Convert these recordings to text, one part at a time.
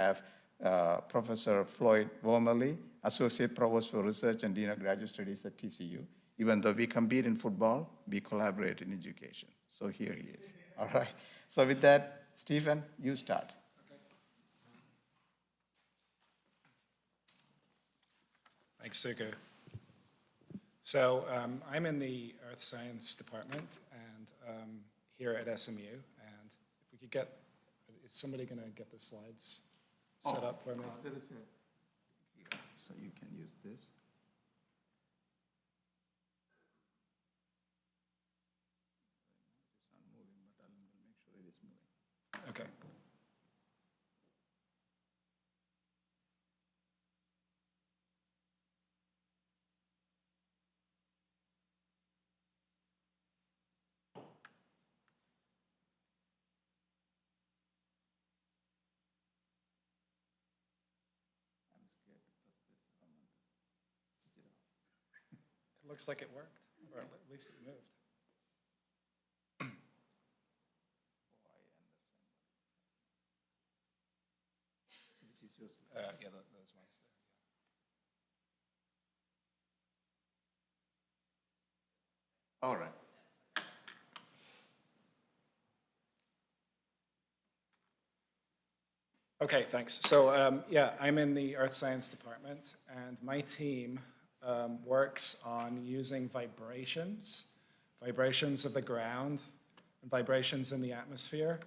have Professor Floyd Wormerly, Associate Provost for Research and Dean of Graduate Studies at TCU. Even though we compete in football, we collaborate in education. So here he is. All right. So with that, Stephen, you start. Thanks, Suku. So I'm in the Earth Science Department and here at SMU. And if we could get, is somebody going to get the slides set up for me? There is a, so you can use this. It's not moving, but I'll make sure it is moving. Okay. It looks like it worked, or at least it moved. Which is yours? Yeah, those ones there. All right. Okay, thanks. So yeah, I'm in the Earth Science Department, and my team works on using vibrations of the ground, and vibrations in the atmosphere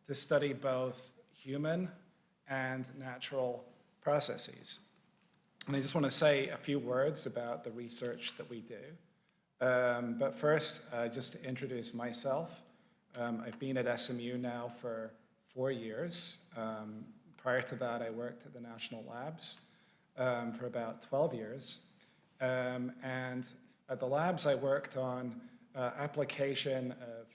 to study both human and natural processes. And I just want to say a few words about the research that we do. But first, just to introduce myself, I've been at SMU now for 4 years. Prior to that, I worked at the National Labs for about 12 years. And at the labs, I worked on application of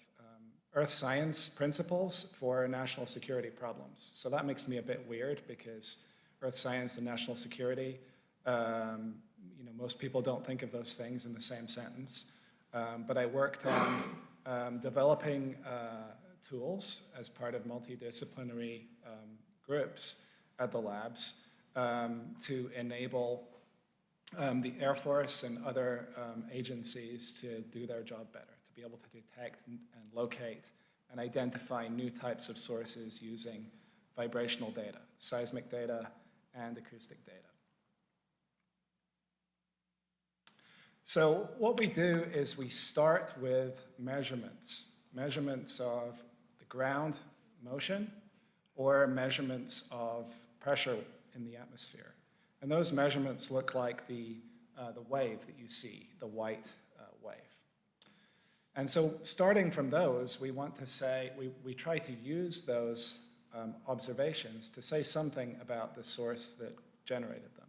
earth science principles for national security problems. So that makes me a bit weird because earth science and national security, most people don't think of those things in the same sentence. But I worked on developing tools as part of multidisciplinary groups at the labs to enable the Air Force and other agencies to do their job better, to be able to detect and locate and identify new types of sources using vibrational data, seismic data, and acoustic data. So what we do is we start with measurements of the ground motion or measurements of pressure in the atmosphere. And those measurements look like the wave that you see, the white wave. And so starting from those, we want to say, we try to use those observations to say something about the source that generated them.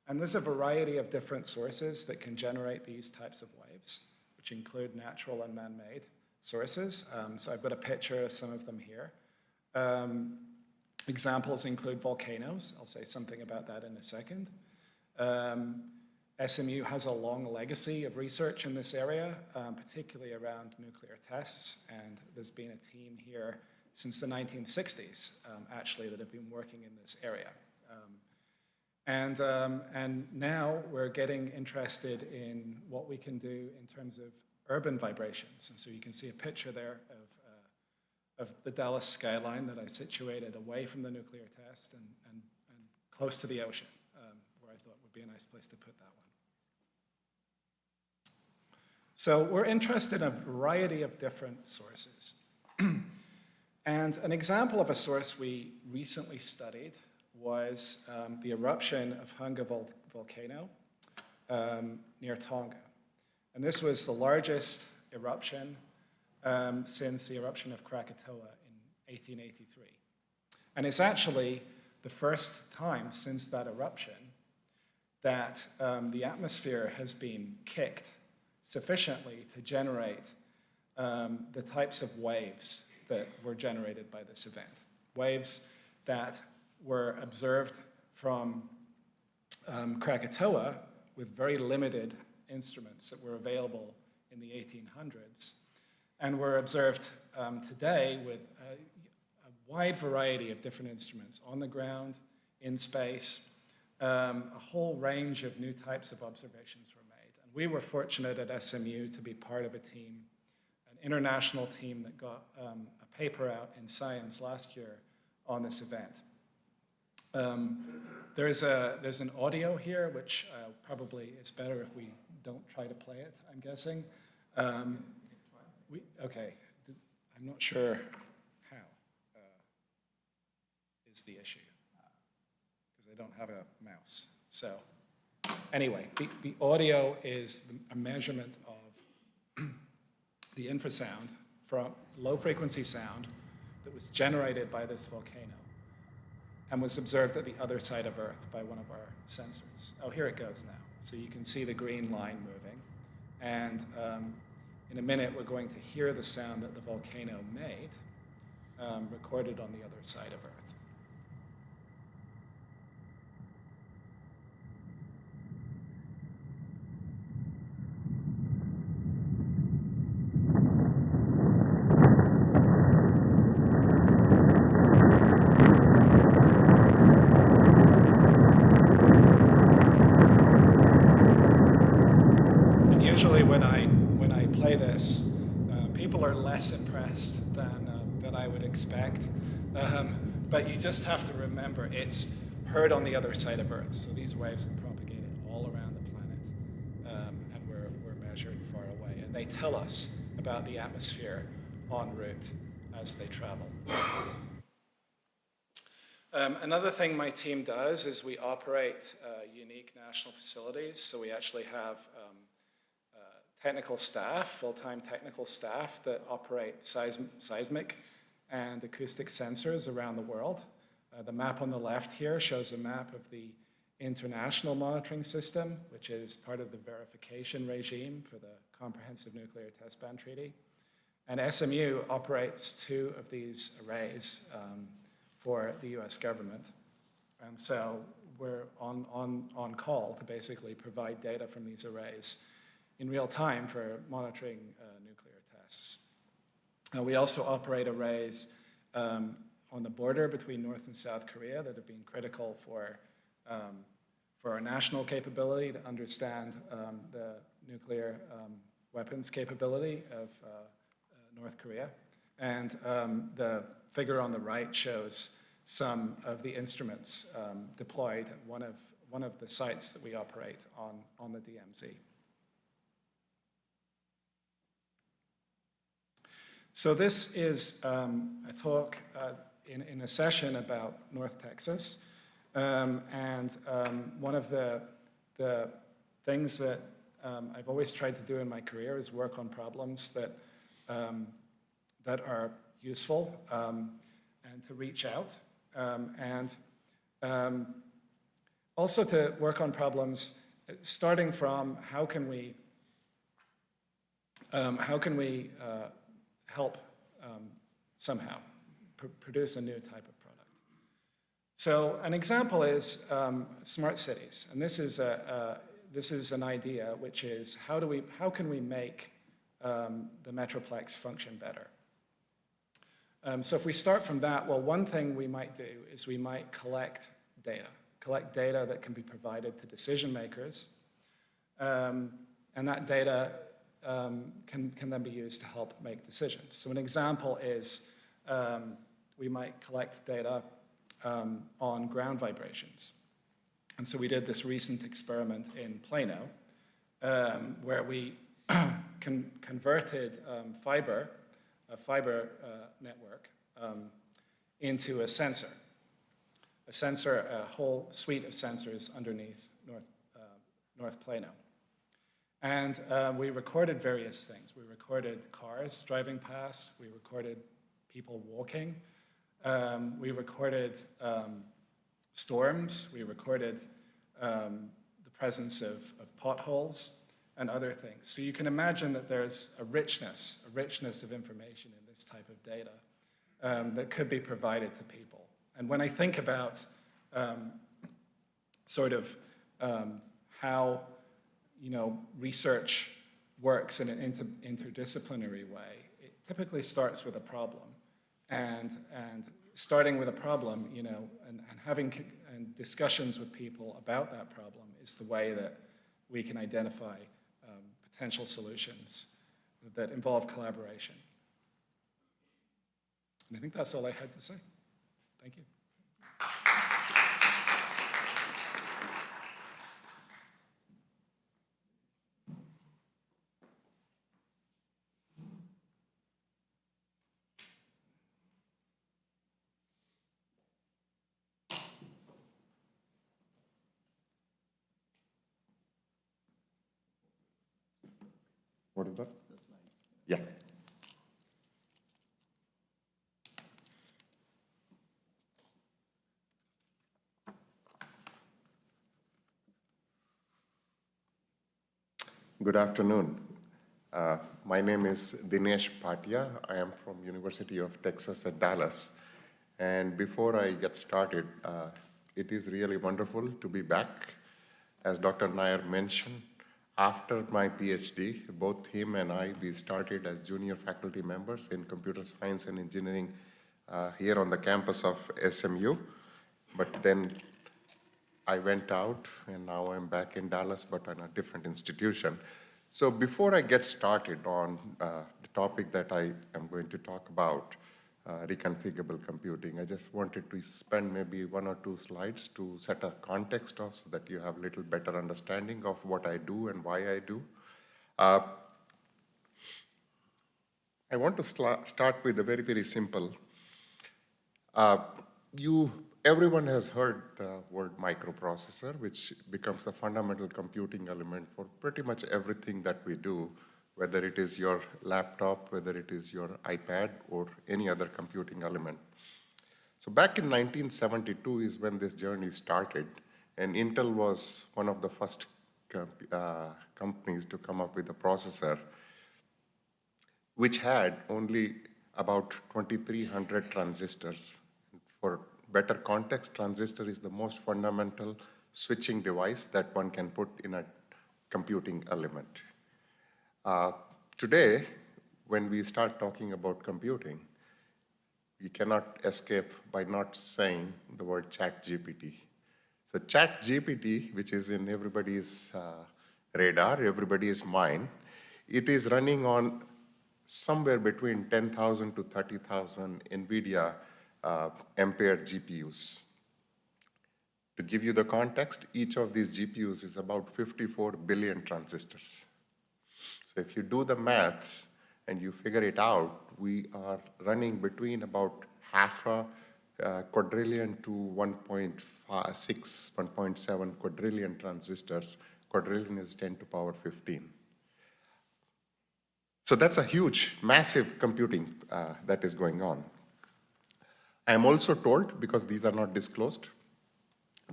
And there's a variety of different sources that can generate these types of waves, which include natural and man-made sources. So I've got a picture of some of them here. Examples include volcanoes. I'll say something about that in a second. SMU has a long legacy of research in this area, particularly around nuclear tests, and there's been a team here since the 1960s, actually, that have been working in this area. And now we're getting interested in what we can do in terms of urban vibrations. And so you can see a picture there of the Dallas skyline that I situated away from the nuclear test and close to the ocean, where I thought would be a nice place to put that one. So we're interested in a variety of different sources. And an example of a source we recently studied was the eruption of Hunga volcano near Tonga. And this was the largest eruption since the eruption of Krakatoa in 1883. And it's actually the first time since that eruption that the atmosphere has been kicked sufficiently to generate the types of waves that were generated by this event. Waves that were observed from Krakatoa with very limited instruments that were available in the 1800s, and were observed today with a wide variety of different instruments on the ground in space. A whole range of new types of observations were made. And we were fortunate at SMU to be part of a team, an international team that got a paper out in Science last year on this event. There's an audio here, which probably is better if we don't try to play it, I'm guessing. Okay, I'm not sure how is the issue, because I don't have a mouse. So anyway, the audio is a measurement of the infrasound from low-frequency sound that was generated by this volcano and was observed at the other side of Earth by one of our sensors. Oh, here it goes now. So you can see the green line moving. And in a minute, we're going to hear the sound that the volcano made, recorded on the other side of Earth. People are less impressed than I would expect. But you just have to remember it's heard on the other side of Earth. So these waves are propagated all around the planet, and we're measured far away. And they tell us about the atmosphere en route as they travel. Another thing my team does is we operate unique national facilities. So we actually have technical staff, full-time technical staff that operate seismic and acoustic sensors around the world. The map on the left here shows a map of the international monitoring system, which is part of the verification regime for the Comprehensive Nuclear Test Ban Treaty. And SMU operates 2 of these arrays for the US government. And so we're on call to basically provide data from these arrays in real time for monitoring nuclear tests. We also operate arrays on the border between North and South Korea that have been critical for our national capability to understand the nuclear weapons capability of North Korea. And the figure on the right shows some of the instruments deployed at one of the sites that we operate on the DMZ. So this is a talk in a session about North Texas. And one of the things that I've always tried to do in my career is work on problems that are useful and to reach out. And also to work on problems starting from how can we help somehow produce a new type of product. So an example is smart cities, and this is an idea, which is how can we make the Metroplex function better? So if we start from that, well, one thing we might do is we might collect data that can be provided to decision makers, and that data can then be used to help make decisions. So an example is we might collect data on ground vibrations. And so we did this recent experiment in Plano where we converted a fiber network into a sensor, a whole suite of sensors underneath North Plano. And we recorded various things. We recorded cars driving past. We recorded people walking. We recorded storms. We recorded the presence of potholes and other things. So you can imagine that there's a richness of information in this type of data that could be provided to people. And when I think about how research works in an interdisciplinary way, it typically starts with a problem. And starting with a problem, and having and discussions with people about that problem is the way that we can identify potential solutions that involve collaboration. And I think that's all I had to say. Thank you. What is that? The slides. Yeah. Good afternoon. My name is Dinesh Bhatia. I am from University of Texas at Dallas. And before I get started, it is really wonderful to be back. As Dr. Nair mentioned, after my PhD, both him and I, we started as junior faculty members in computer science and engineering here on the campus of SMU. But then I went out and now I'm back in Dallas, but on a different institution. So before I get started on the topic that I am going to talk about, reconfigurable computing, I just wanted to spend maybe 1 or 2 slides to set a context of so that you have a little better understanding of what I do and why I do. I want to start with a very, very simple. Everyone has heard the word microprocessor, which becomes the fundamental computing element for pretty much everything that we do, whether it is your laptop, whether it is your iPad, or any other computing element. So back in 1972 is when this journey started, and Intel was one of the first companies to come up with a processor, which had only about 2,300 transistors. For better context, transistor is the most fundamental switching device that one can put in a computing element. Today, when we start talking about computing, you cannot escape by not saying the word ChatGPT. So ChatGPT, which is in everybody's radar, everybody's mind, it is running on somewhere between 10,000 to 30,000 NVIDIA Ampere GPUs. To give you the context, each of these GPUs is about 54 billion transistors. So if you do the math and you figure it out, we are running between about half a quadrillion to 1.6, 1.7 quadrillion transistors. Quadrillion is 10 to the power 15. So that's a huge, massive computing that is going on. I am also told, because these are not disclosed,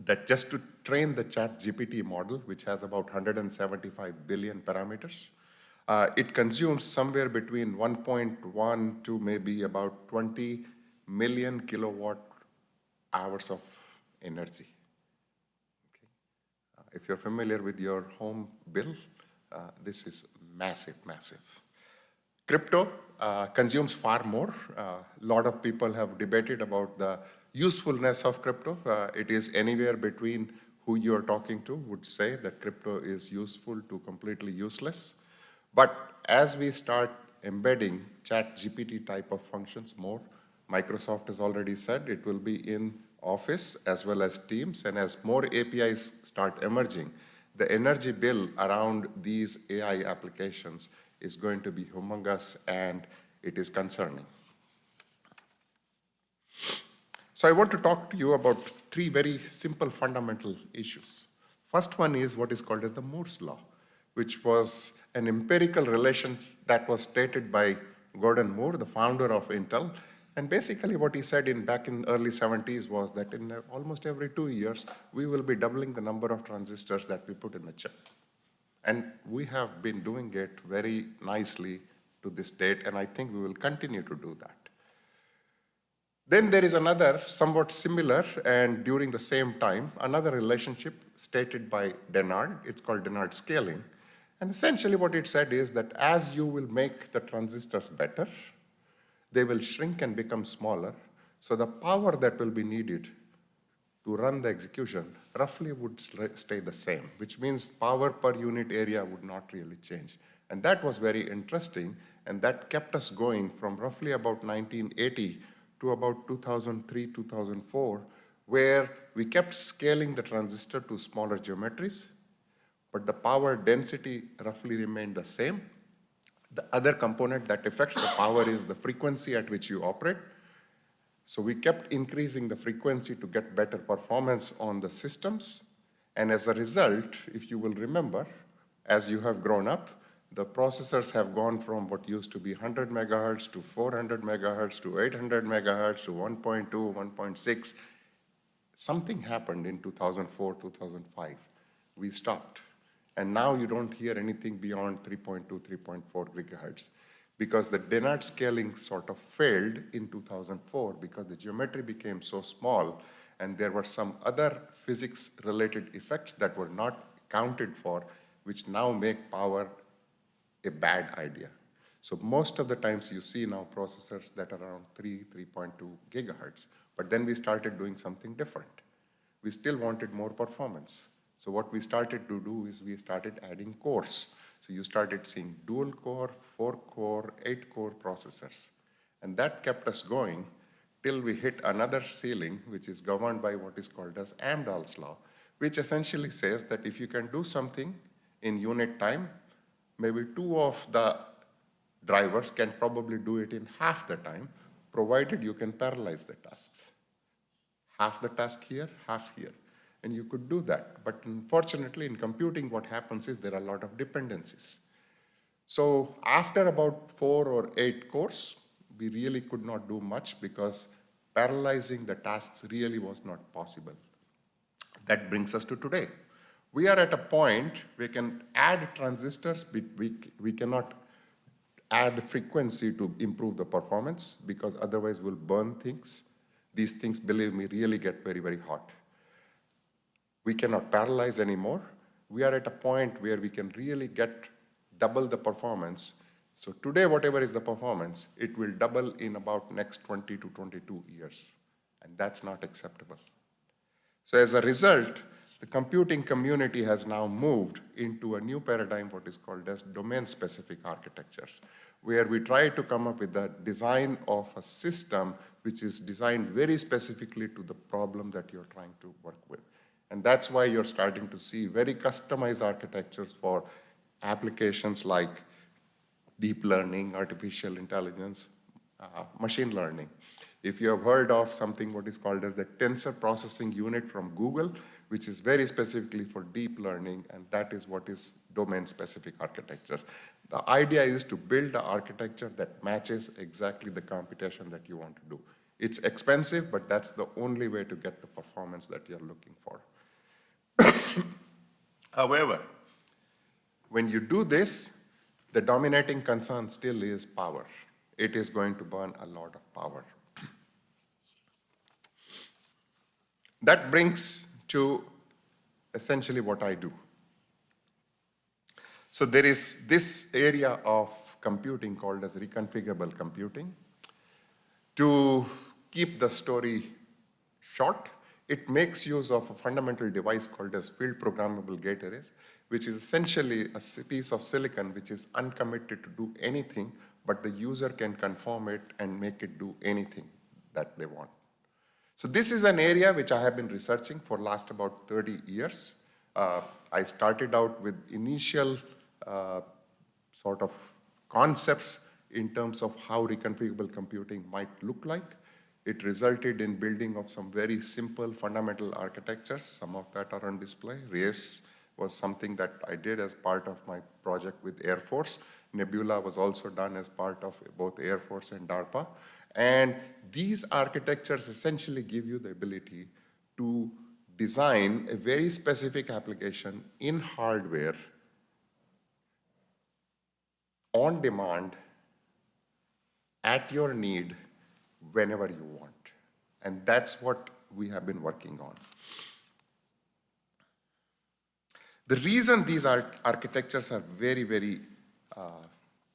that just to train the ChatGPT model, which has about 175 billion parameters, it consumes somewhere between 1.1 to maybe about 20 million kilowatt hours of energy. Okay. If you're familiar with your home bill, this is massive, massive. Crypto consumes far more. A lot of people have debated about the usefulness of crypto. It is anywhere between who you're talking to would say that crypto is useful to completely useless. But as we start embedding ChatGPT type of functions more, Microsoft has already said it will be in Office as well as Teams, and as more APIs start emerging, the energy bill around these AI applications is going to be humongous, and it is concerning. So I want to talk to you about 3 very simple fundamental issues. First one is what is called as the Moore's law, which was an empirical relation that was stated by Gordon Moore, the founder of Intel. And basically what he said back in early 70s was that in almost every 2 years, we will be doubling the number of transistors that we put in a chip. And we have been doing it very nicely to this date, and I think we will continue to do that. Then there is another somewhat similar, and during the same time, another relationship stated by Dennard. It's called Dennard scaling. And essentially what it said is that as you will make the transistors better, they will shrink and become smaller. So the power that will be needed to run the execution roughly would stay the same, which means power per unit area would not really change. And that was very interesting, and that kept us going from roughly about 1980 to about 2003, 2004, where we kept scaling the transistor to smaller geometries, but the power density roughly remained the same. The other component that affects the power is the frequency at which you operate. So we kept increasing the frequency to get better performance on the systems. And as a result, if you will remember, as you have grown up, the processors have gone from what used to be 100 megahertz to 400 megahertz to 800 megahertz to 1.2, 1.6. Something happened in 2004, 2005. We stopped. And now you don't hear anything beyond 3.2, 3.4 gigahertz, because the Dennard scaling sort of failed in 2004 because the geometry became so small and there were some other physics-related effects that were not accounted for, which now make power a bad idea. So most of the times you see now processors that are around 3.2 gigahertz, but then we started doing something different. We still wanted more performance. So what we started to do is we started adding cores. So you started seeing dual core, 4-core, 8-core processors. And that kept us going till we hit another ceiling, which is governed by what is called as Amdahl's law, which essentially says that if you can do something in unit time, maybe 2 of the drivers can probably do it in half the time, provided you can parallelize the tasks. Half the task here, half here. And you could do that. But unfortunately, in computing, what happens is there are a lot of dependencies. So after about 4 or 8 cores, we really could not do much because parallelizing the tasks really was not possible. That brings us to today. We are at a point we can add transistors, but we cannot add frequency to improve the performance because otherwise we'll burn things. These things, believe me, really get very, very hot. We cannot parallelize anymore. We are at a point where we can really get double the performance. So today, whatever is the performance, it will double in about next 20 to 22 years. And that's not acceptable. So as a result, the computing community has now moved into a new paradigm, what is called as domain-specific architectures, where we try to come up with the design of a system which is designed very specifically to the problem that you're trying to work with. And that's why you're starting to see very customized architectures for applications like deep learning, artificial intelligence, machine learning. If you have heard of something what is called as the tensor processing unit from Google, which is very specifically for deep learning, and that is what is domain-specific architecture. The idea is to build an architecture that matches exactly the computation that you want to do. It's expensive, but that's the only way to get the performance that you're looking for. However, when you do this, the dominating concern still is power. It is going to burn a lot of power. That brings to essentially what I do. So there is this area of computing called as reconfigurable computing. To keep the story short, it makes use of a fundamental device called as field programmable gate arrays, which is essentially a piece of silicon which is uncommitted to do anything, but the user can conform it and make it do anything that they want. So this is an area which I have been researching for last about 30 years. I started out with initial sort of concepts in terms of how reconfigurable computing might look like. It resulted in building of some very simple fundamental architectures. Some of that are on display. RACE was something that I did as part of my project with Air Force. Nebula was also done as part of both Air Force and DARPA. And these architectures essentially give you the ability to design a very specific application in hardware on demand at your need whenever you want. And that's what we have been working on. The reason these architectures are very, very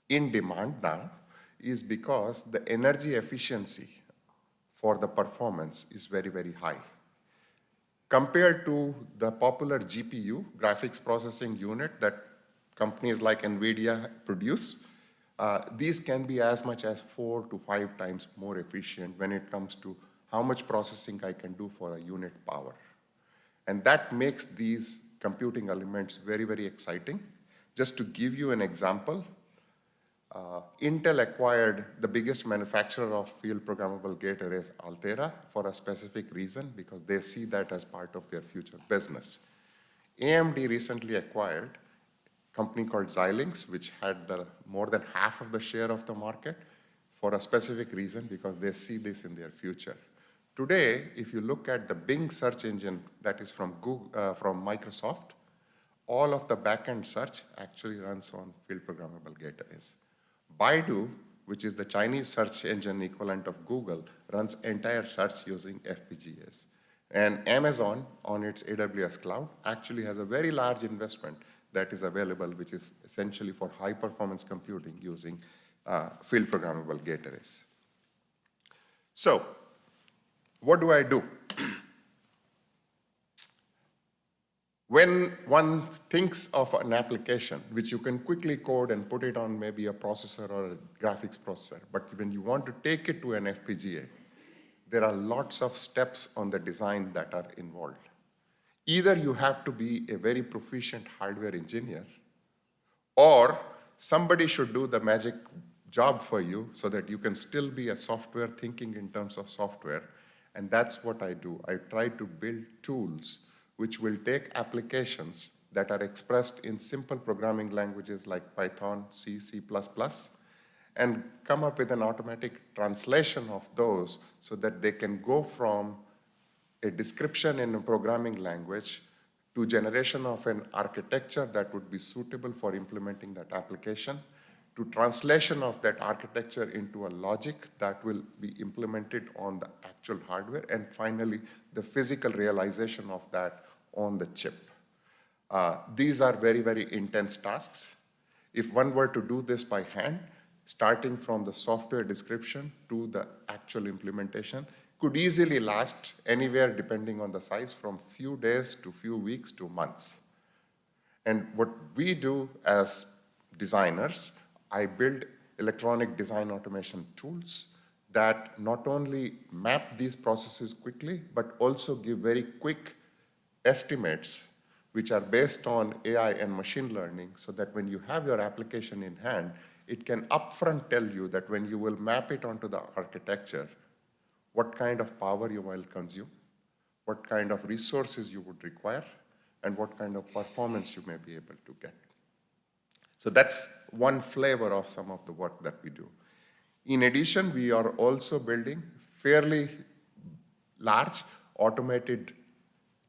in demand now is because the energy efficiency for the performance is very, very high. compared to the popular GPU, graphics processing unit, that companies like NVIDIA produce, these can be as much as 4 to 5 times more efficient when it comes to how much processing I can do for a unit power. And that makes these computing elements very, very exciting. Just to give you an example, Intel acquired the biggest manufacturer of field programmable gate arrays, Altera, for a specific reason, because they see that as part of their future business. AMD recently acquired a company called Xilinx, which had more than half of the share of the market, for a specific reason, because they see this in their future. Today, if you look at the Bing search engine that is from Microsoft, all of the backend search actually runs on field programmable gate arrays. Baidu, which is the Chinese search engine equivalent of Google, runs entire search using FPGAs. And Amazon, on its AWS cloud, actually has a very large investment that is available, which is essentially for high-performance computing using field programmable gate arrays. So, what do I do? When one thinks of an application which you can quickly code and put it on maybe a processor or a graphics processor, but when you want to take it to an FPGA, there are lots of steps on the design that are involved. Either you have to be a very proficient hardware engineer, or somebody should do the magic job for you so that you can still be a software thinking in terms of software. And that's what I do. I try to build tools which will take applications that are expressed in simple programming languages like Python, C, C++, and come up with an automatic translation of those so that they can go from a description in a programming language to generation of an architecture that would be suitable for implementing that application, to translation of that architecture into a logic that will be implemented on the actual hardware, and finally, the physical realization of that on the chip. These are very, very intense tasks. If one were to do this by hand, starting from the software description to the actual implementation, could easily last anywhere, depending on the size, from few days to few weeks to months. And what we do as designers, I build electronic design automation tools that not only map these processes quickly, but also give very quick estimates which are based on AI and machine learning, so that when you have your application in hand, it can upfront tell you that when you will map it onto the architecture, what kind of power you will consume, what kind of resources you would require, and what kind of performance you may be able to get. So that's one flavor of some of the work that we do. In addition, we are also building fairly large automated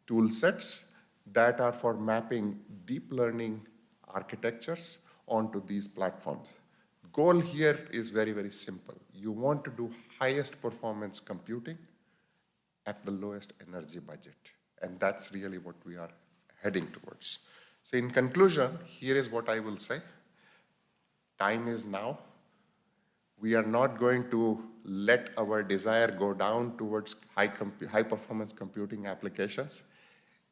tool sets that are for mapping deep learning architectures onto these platforms. Goal here is very, very simple. You want to do highest performance computing at the lowest energy budget. And that's really what we are heading towards. So in conclusion, here is what I will say. Time is now. We are not going to let our desire go down towards high performance computing applications.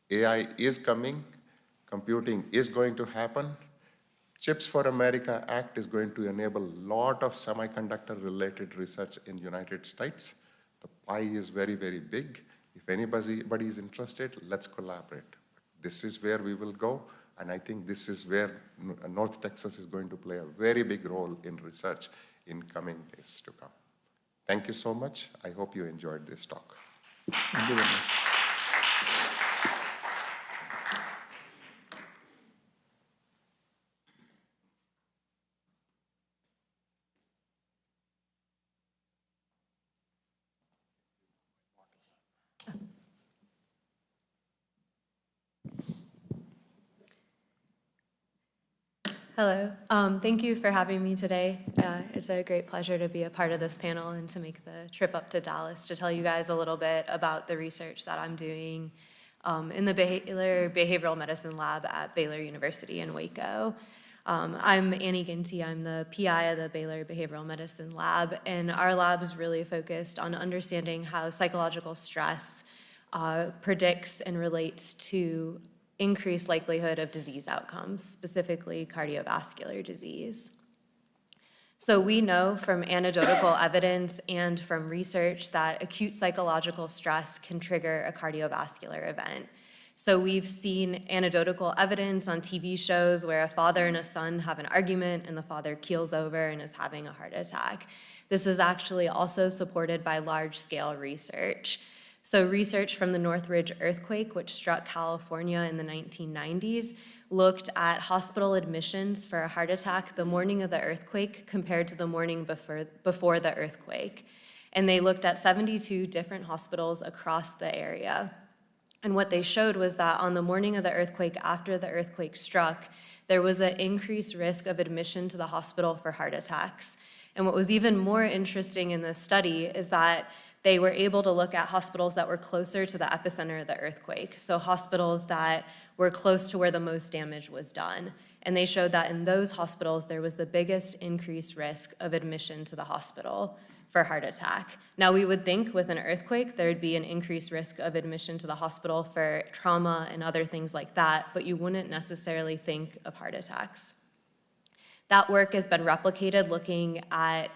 AI is coming. Computing is going to happen. Chips for America Act is going to enable a lot of semiconductor-related research in the United States. The pie is very, very big. If anybody is interested, let's collaborate. This is where we will go, and I think this is where North Texas is going to play a very big role in research in coming days to come. Thank you so much. I hope you enjoyed this talk. Thank you very much. Hello. Thank you for having me today. It's a great pleasure to be a part of this panel and to make the trip up to Dallas to tell you guys a little bit about the research that I'm doing in the Baylor Behavioral Medicine Lab at Baylor University in Waco. I'm Annie Ginty. I'm the PI of the Baylor Behavioral Medicine Lab, and our lab is really focused on understanding how psychological stress predicts and relates to increased likelihood of disease outcomes, specifically cardiovascular disease. So we know from anecdotal evidence and from research that acute psychological stress can trigger a cardiovascular event. So we've seen anecdotal evidence on TV shows where a father and a son have an argument and the father keels over and is having a heart attack. This is actually also supported by large-scale research. So research from the Northridge earthquake, which struck California in the 1990s, looked at hospital admissions for a heart attack the morning of the earthquake compared to the morning before the earthquake. And they looked at 72 different hospitals across the area. And what they showed was that on the morning of the earthquake, after the earthquake struck, there was an increased risk of admission to the hospital for heart attacks. And what was even more interesting in this study is that they were able to look at hospitals that were closer to the epicenter of the earthquake, so hospitals that were close to where the most damage was done. And they showed that in those hospitals, there was the biggest increased risk of admission to the hospital for heart attack. Now, we would think with an earthquake, there would be an increased risk of admission to the hospital for trauma and other things like that, but you wouldn't necessarily think of heart attacks. That work has been replicated looking at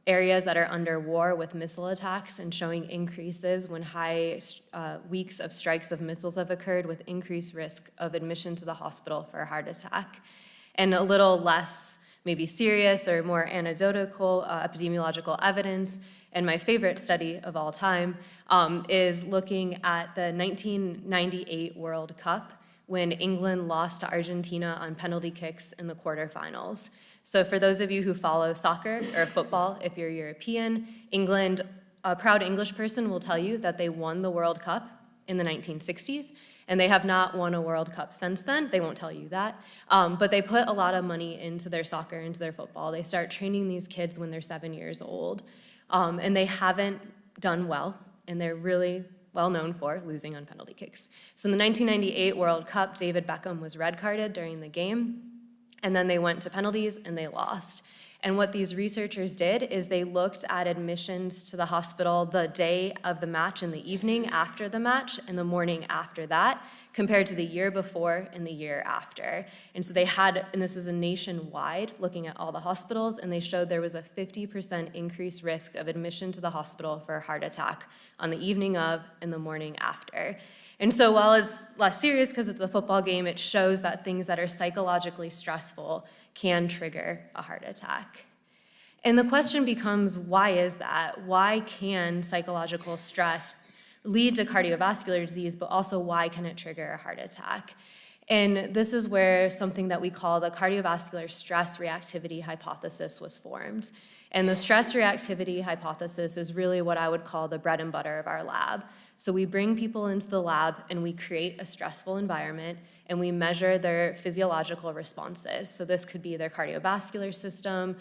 areas that are under war with missile attacks and showing increases when high weeks of strikes of missiles have occurred with increased risk of admission to the hospital for a heart attack. And a little less maybe serious or more anecdotal epidemiological evidence, and my favorite study of all time is looking at the 1998 World Cup when England lost to Argentina on penalty kicks in the quarterfinals. So for those of you who follow soccer or football, if you're European, England, a proud English person will tell you that they won the World Cup in the 1960s, and they have not won a World Cup since then. They won't tell you that. But they put a lot of money into their soccer, into their football. They start training these kids when they're 7 years old, and they haven't done well, and they're really well known for losing on penalty kicks. So in the 1998 World Cup, David Beckham was red carded during the game, and then they went to penalties and they lost. And what these researchers did is they looked at admissions to the hospital the day of the match and the evening after the match and the morning after that, compared to the year before and the year after. And so they had, and this is a nationwide, looking at all the hospitals, and they showed there was a 50% increased risk of admission to the hospital for a heart attack on the evening of and the morning after. And so while it's less serious because it's a football game, it shows that things that are psychologically stressful can trigger a heart attack. And the question becomes, why is that? Why can psychological stress lead to cardiovascular disease, but also why can it trigger a heart attack? And this is where something that we call the cardiovascular stress reactivity hypothesis was formed. And the stress reactivity hypothesis is really what I would call the bread and butter of our lab. So we bring people into the lab and we create a stressful environment and we measure their physiological responses. So this could be their cardiovascular system,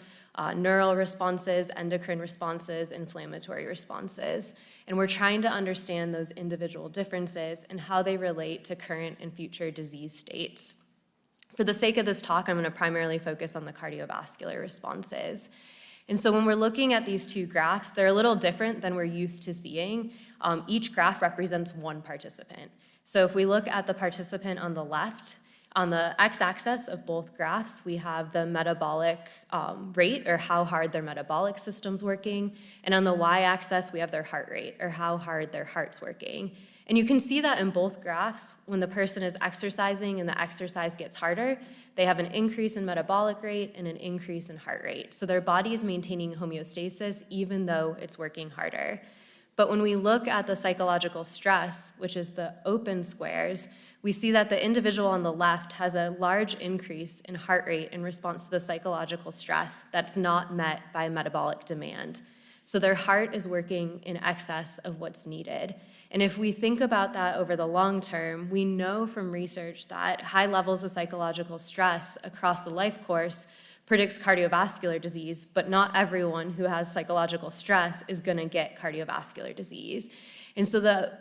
neural responses, endocrine responses, inflammatory responses. And we're trying to understand those individual differences and how they relate to current and future disease states. For the sake of this talk, I'm going to primarily focus on the cardiovascular responses. And so when we're looking at these two graphs, they're a little different than we're used to seeing. Each graph represents one participant. So if we look at the participant on the left, on the x-axis of both graphs, we have the metabolic rate, or how hard their metabolic system's working. And on the y-axis, we have their heart rate, or how hard their heart's working. And you can see that in both graphs, when the person is exercising and the exercise gets harder, they have an increase in metabolic rate and an increase in heart rate. So their body is maintaining homeostasis even though it's working harder. But when we look at the psychological stress, which is the open squares, we see that the individual on the left has a large increase in heart rate in response to the psychological stress that's not met by metabolic demand. So their heart is working in excess of what's needed. And if we think about that over the long term, we know from research that high levels of psychological stress across the life course predicts cardiovascular disease, but not everyone who has psychological stress is going to get cardiovascular disease. And so the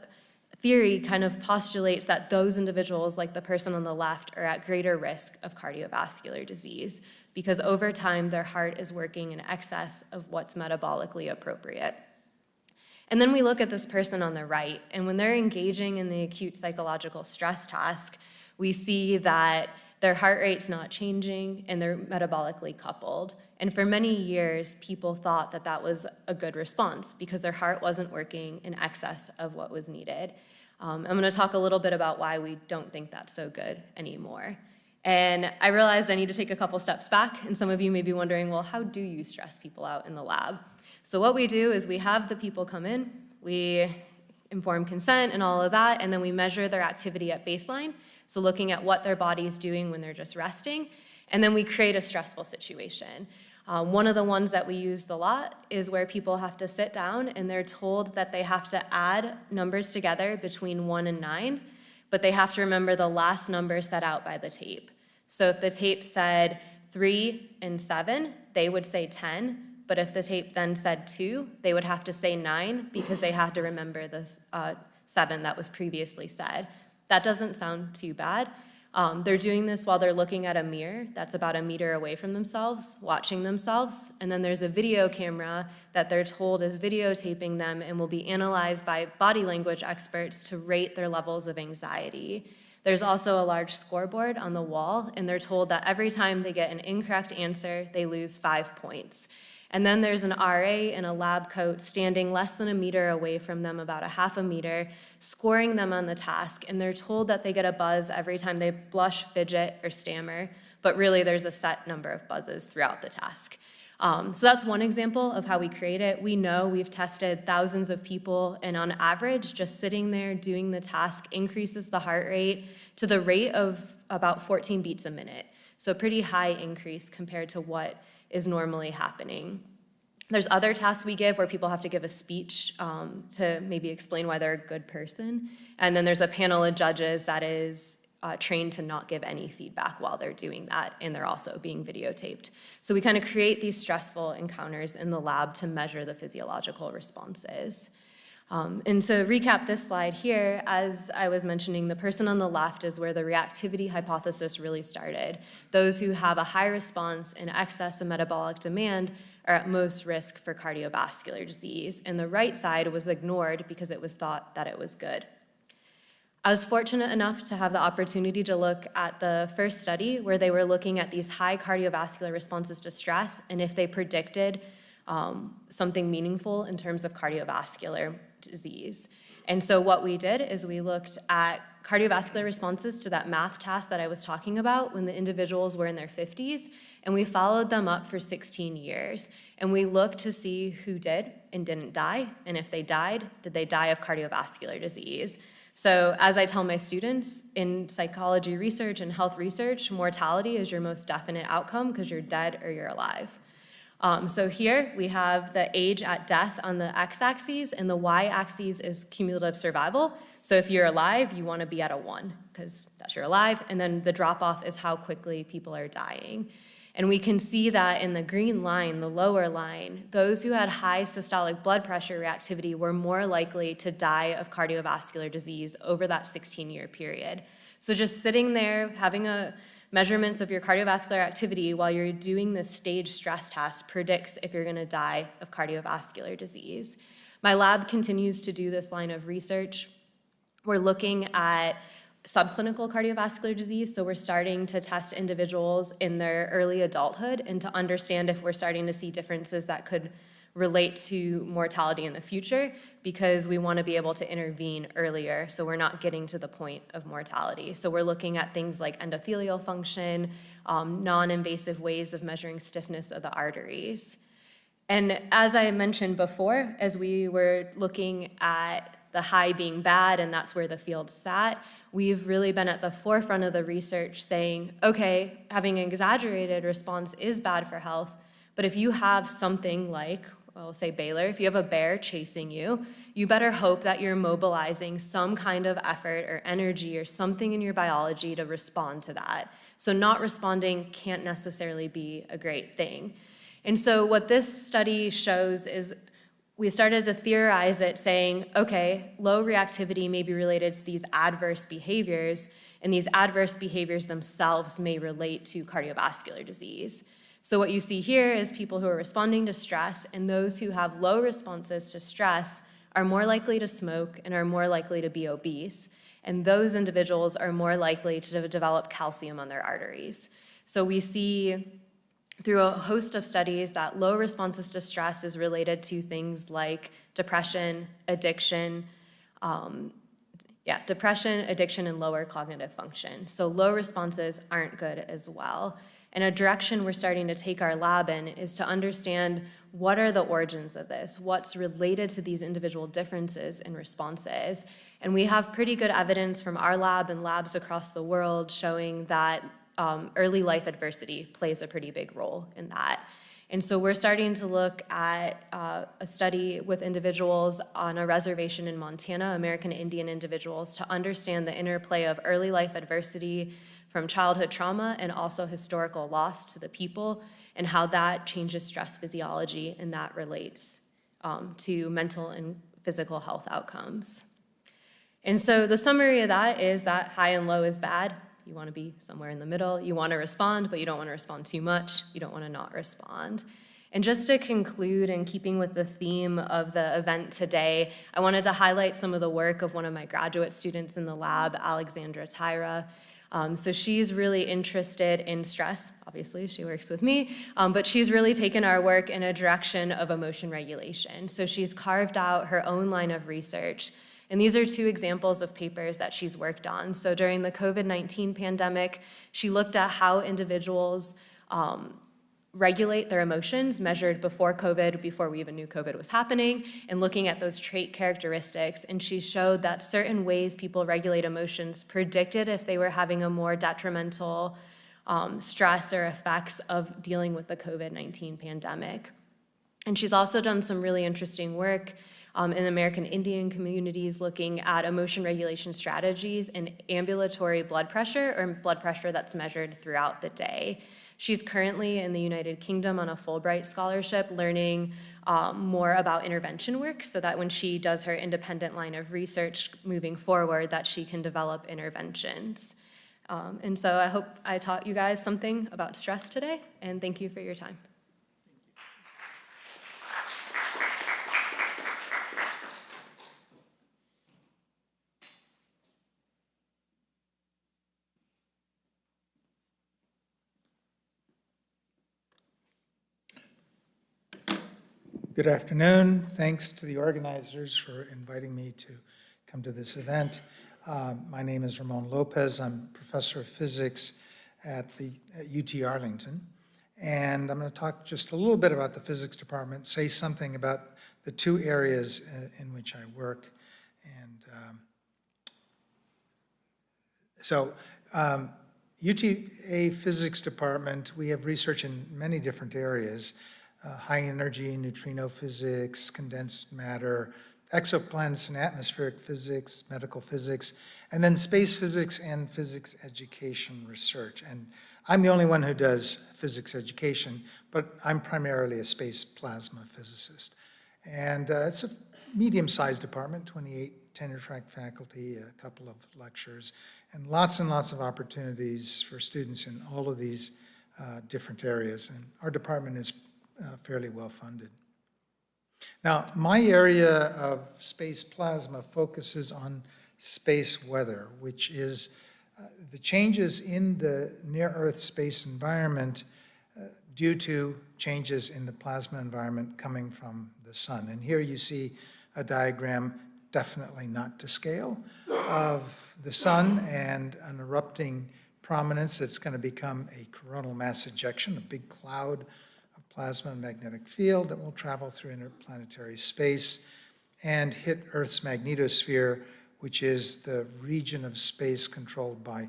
theory kind of postulates that those individuals, like the person on the left, are at greater risk of cardiovascular disease because over time their heart is working in excess of what's metabolically appropriate. And then we look at this person on the right, and when they're engaging in the acute psychological stress task, we see that their heart rate's not changing and they're metabolically coupled. And for many years, people thought that that was a good response because their heart wasn't working in excess of what was needed. I'm going to talk a little bit about why we don't think that's so good anymore. And I realized I need to take a couple steps back, and some of you may be wondering, well, how do you stress people out in the lab? So what we do is we have the people come in, we inform consent and all of that, and then we measure their activity at baseline, so looking at what their body's doing when they're just resting, and then we create a stressful situation. One of the ones that we use a lot is where people have to sit down and they're told that they have to add numbers together between 1 and 9, but they have to remember the last number set out by the tape. So if the tape said 3 and 7, they would say 10, but if the tape then said 2, they would have to say 9 because they had to remember the 7 that was previously said. That doesn't sound too bad. They're doing this while they're looking at a mirror that's about 1 meter away from themselves, watching themselves, and then there's a video camera that they're told is videotaping them and will be analyzed by body language experts to rate their levels of anxiety. There's also a large scoreboard on the wall, and they're told that every time they get an incorrect answer, they lose 5 points. And then there's an RA in a lab coat standing less than 1 meter away from them, about 1/2 meter, scoring them on the task, and they're told that they get a buzz every time they blush, fidget, or stammer, but really there's a set number of buzzes throughout the task. So that's one example of how we create it. We know we've tested thousands of people, and on average, just sitting there doing the task increases the heart rate to the rate of about 14 beats a minute. So a pretty high increase compared to what is normally happening. There's other tasks we give where people have to give a speech to maybe explain why they're a good person. And then there's a panel of judges that is trained to not give any feedback while they're doing that, and they're also being videotaped. So we kind of create these stressful encounters in the lab to measure the physiological responses. And to recap this slide here, as I was mentioning, the person on the left is where the reactivity hypothesis really started. Those who have a high response in excess of metabolic demand are at most risk for cardiovascular disease, and the right side was ignored because it was thought that it was good. I was fortunate enough to have the opportunity to look at the first study where they were looking at these high cardiovascular responses to stress and if they predicted something meaningful in terms of cardiovascular disease. And so what we did is we looked at cardiovascular responses to that math task that I was talking about when the individuals were in their 50s, and we followed them up for 16 years. And we looked to see who did and didn't die, and if they died, did they die of cardiovascular disease? So as I tell my students, in psychology research and health research, mortality is your most definite outcome because you're dead or you're alive. So here we have the age at death on the x-axis, and the y-axis is cumulative survival. So if you're alive, you want to be at a 1 because that's you're alive, and then the drop-off is how quickly people are dying. And we can see that in the green line, the lower line, those who had high systolic blood pressure reactivity were more likely to die of cardiovascular disease over that 16-year period. So just sitting there, having measurements of your cardiovascular activity while you're doing this stage stress test predicts if you're going to die of cardiovascular disease. My lab continues to do this line of research. We're looking at subclinical cardiovascular disease, so we're starting to test individuals in their early adulthood and to understand if we're starting to see differences that could relate to mortality in the future, because we want to be able to intervene earlier so we're not getting to the point of mortality. So we're looking at things like endothelial function, non-invasive ways of measuring stiffness of the arteries. And as I mentioned before, as we were looking at the high being bad, and that's where the field sat, we've really been at the forefront of the research saying, okay, having an exaggerated response is bad for health, but if you have something like, well, say Baylor, if you have a bear chasing you, you better hope that you're mobilizing some kind of effort or energy or something in your biology to respond to that. So not responding can't necessarily be a great thing. And so what this study shows is we started to theorize it saying, okay, low reactivity may be related to these adverse behaviors, and these adverse behaviors themselves may relate to cardiovascular disease. So what you see here is people who are responding to stress, and those who have low responses to stress are more likely to smoke and are more likely to be obese. And those individuals are more likely to develop calcium on their arteries. So we see through a host of studies that low responses to stress is related to things like depression, addiction, and lower cognitive function. So low responses aren't good as well. And a direction we're starting to take our lab in is to understand what are the origins of this, what's related to these individual differences in responses. And we have pretty good evidence from our lab and labs across the world showing that early life adversity plays a pretty big role in that. And so we're starting to look at a study with individuals on a reservation in Montana, American Indian individuals, to understand the interplay of early life adversity from childhood trauma and also historical loss to the people, and how that changes stress physiology and that relates to mental and physical health outcomes. And so the summary of that is that high and low is bad. You want to be somewhere in the middle. You want to respond, but you don't want to respond too much. You don't want to not respond. And just to conclude, in keeping with the theme of the event today, I wanted to highlight some of the work of one of my graduate students in the lab, Alexandra Tyra. So she's really interested in stress. Obviously, she works with me, but she's really taken our work in a direction of emotion regulation. So she's carved out her own line of research. And these are two examples of papers that she's worked on. So during the COVID-19 pandemic, she looked at how individuals regulate their emotions measured before COVID, before we even knew COVID was happening, and looking at those trait characteristics. And she showed that certain ways people regulate emotions predicted if they were having a more detrimental stress or effects of dealing with the COVID-19 pandemic. And she's also done some really interesting work in American Indian communities looking at emotion regulation strategies and ambulatory blood pressure, or blood pressure that's measured throughout the day. She's currently in the United Kingdom on a Fulbright scholarship learning more about intervention work so that when she does her independent line of research moving forward, that she can develop interventions. And so I hope I taught you guys something about stress today, and thank you for your time. Good afternoon. Thanks to the organizers for inviting me to come to this event. My name is Ramon Lopez. I'm professor of physics at UT Arlington. And I'm going to talk just a little bit about the physics department, say something about the two areas in which I work. And UTA Physics Department, we have research in many different areas. High energy, neutrino physics, condensed matter, exoplanets and atmospheric physics, medical physics, and then space physics and physics education research. And I'm the only one who does physics education, but I'm primarily a space plasma physicist. And it's a medium-sized department, 28 tenure-track faculty, a couple of lectures, and lots of opportunities for students in all of these different areas. And our department is fairly well funded. Now, my area of space plasma focuses on space weather, which is the changes in the near-Earth space environment due to changes in the plasma environment coming from the sun. And here you see a diagram, definitely not to scale, of the sun and an erupting prominence that's going to become a coronal mass ejection, a big cloud plasma and magnetic field that will travel through interplanetary space and hit Earth's magnetosphere, which is the region of space controlled by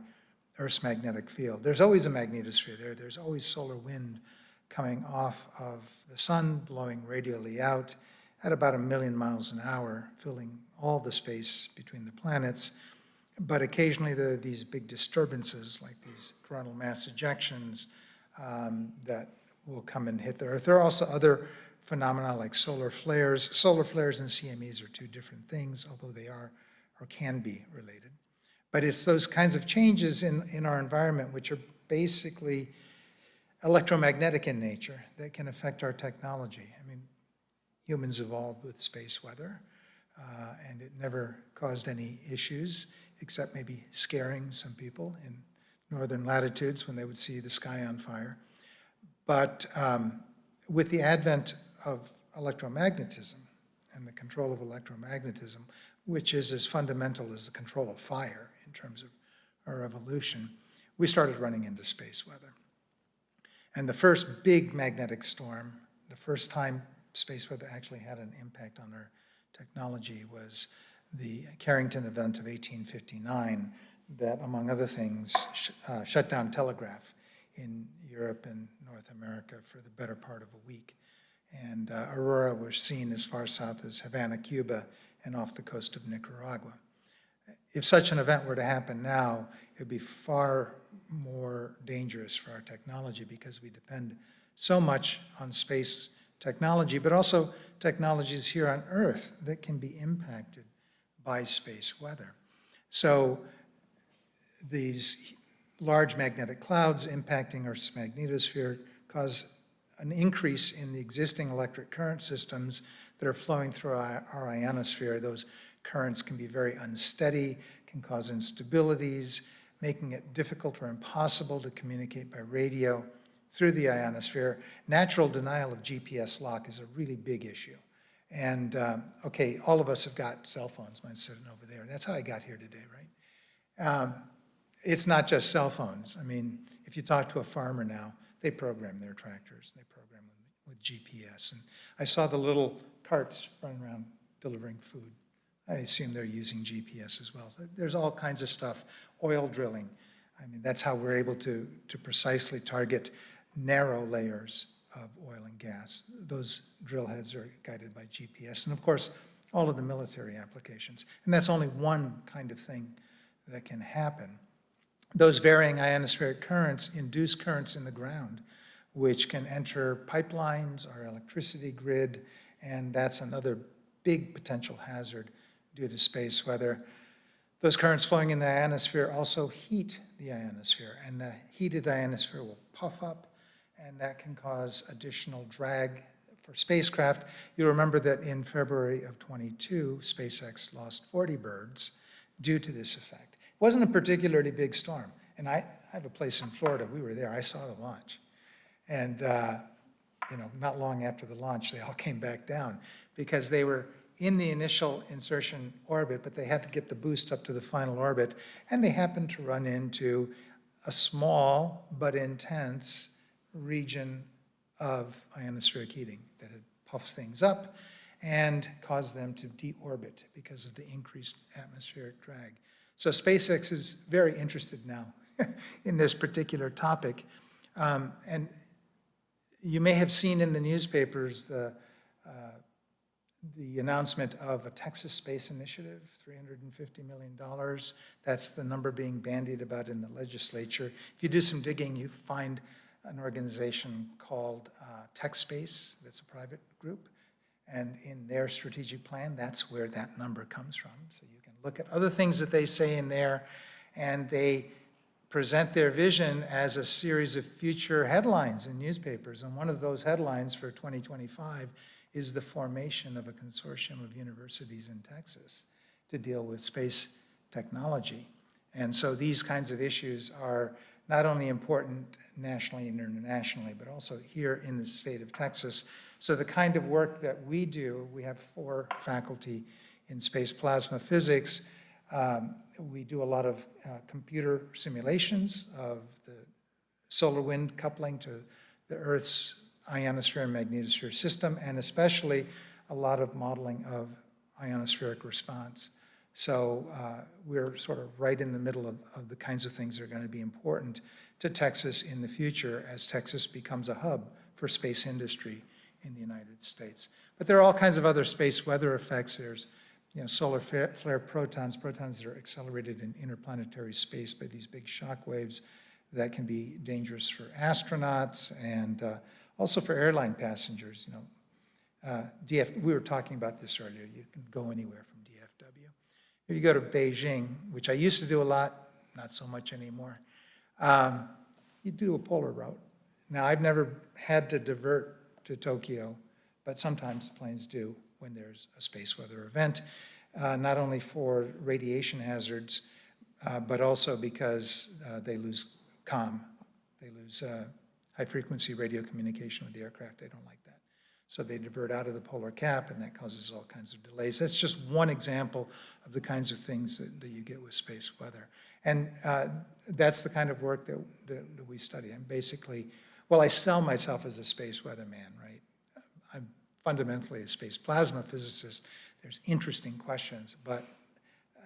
Earth's magnetic field. There's always a magnetosphere there. There's always solar wind coming off of the sun, blowing radially out at about 1 million miles an hour, filling all the space between the planets. But occasionally there are these big disturbances, like these coronal mass ejections that will come and hit the Earth. There are also other phenomena like solar flares. Solar flares and CMEs are two different things, although they are or can be related. But it's those kinds of changes in our environment which are basically electromagnetic in nature that can affect our technology. I mean, humans evolved with space weather. and it never caused any issues, except maybe scaring some people in northern latitudes when they would see the sky on fire. But with the advent of electromagnetism and the control of electromagnetism, which is as fundamental as the control of fire in terms of our evolution, we started running into space weather. And the first big magnetic storm, the first time space weather actually had an impact on our technology, was the Carrington event of 1859 that, among other things, shut down telegraph in Europe and North America for the better part of a week. And aurora was seen as far south as Havana, Cuba, and off the coast of Nicaragua. If such an event were to happen now, it would be far more dangerous for our technology because we depend so much on space technology, but also technologies here on Earth that can be impacted by space weather. So these large magnetic clouds impacting Earth's magnetosphere cause an increase in the existing electric current systems that are flowing through our ionosphere. Those currents can be very unsteady, can cause instabilities, making it difficult or impossible to communicate by radio through the ionosphere. Natural denial of GPS lock is a really big issue. And okay, all of us have got cell phones. Mine's sitting over there. That's how I got here today, right? It's not just cell phones. I mean, if you talk to a farmer now, they program their tractors. They program them with GPS. And I saw the little carts running around delivering food. I assume they're using GPS as well. So there's all kinds of stuff. Oil drilling. I mean, that's how we're able to precisely target narrow layers of oil and gas. Those drill heads are guided by GPS. And of course, all of the military applications. And that's only one kind of thing that can happen. Those varying ionospheric currents induce currents in the ground, which can enter pipelines, our electricity grid, and that's another big potential hazard due to space weather. Those currents flowing in the ionosphere also heat the ionosphere, and the heated ionosphere will puff up, and that can cause additional drag for spacecraft. You'll remember that in February of 22, SpaceX lost 40 birds due to this effect. It wasn't a particularly big storm, and I have a place in Florida. We were there. I saw the launch. And not long after the launch, they all came back down because they were in the initial insertion orbit, but they had to get the boost up to the final orbit, and they happened to run into a small but intense region of ionospheric heating that had puffed things up and caused them to deorbit because of the increased atmospheric drag. So SpaceX is very interested now in this particular topic. And you may have seen in the newspapers the announcement of a Texas Space Initiative, $350 million. That's the number being bandied about in the legislature. If you do some digging, you find an organization called TechSpace, that's a private group. And in their strategic plan, that's where that number comes from. So you can look at other things that they say in there, and they present their vision as a series of future headlines in newspapers. And one of those headlines for 2025 is the formation of a consortium of universities in Texas to deal with space technology. And so these kinds of issues are not only important nationally and internationally, but also here in the state of Texas. So the kind of work that we do, we have 4 faculty in space plasma physics. We do a lot of computer simulations of the solar wind coupling to the Earth's ionosphere and magnetosphere system, and especially a lot of modeling of ionospheric response. So we're sort of right in the middle of the kinds of things that are going to be important to Texas in the future as Texas becomes a hub for space industry in the United States. But there are all kinds of other space weather effects. There's solar flare protons that are accelerated in interplanetary space by these big shock waves that can be dangerous for astronauts and also for airline passengers. We were talking about this earlier. You can go anywhere from DFW. If you go to Beijing, which I used to do a lot, not so much anymore, you do a polar route. Now, I've never had to divert to Tokyo, but sometimes the planes do when there's a space weather event, not only for radiation hazards, but also because they lose comm. They lose high-frequency radio communication with the aircraft. They don't like that. So they divert out of the polar cap, and that causes all kinds of delays. That's just one example of the kinds of things that you get with space weather. And that's the kind of work that we study. I'm basically, well, I sell myself as a space weatherman, right? I'm fundamentally a space plasma physicist. There's interesting questions, but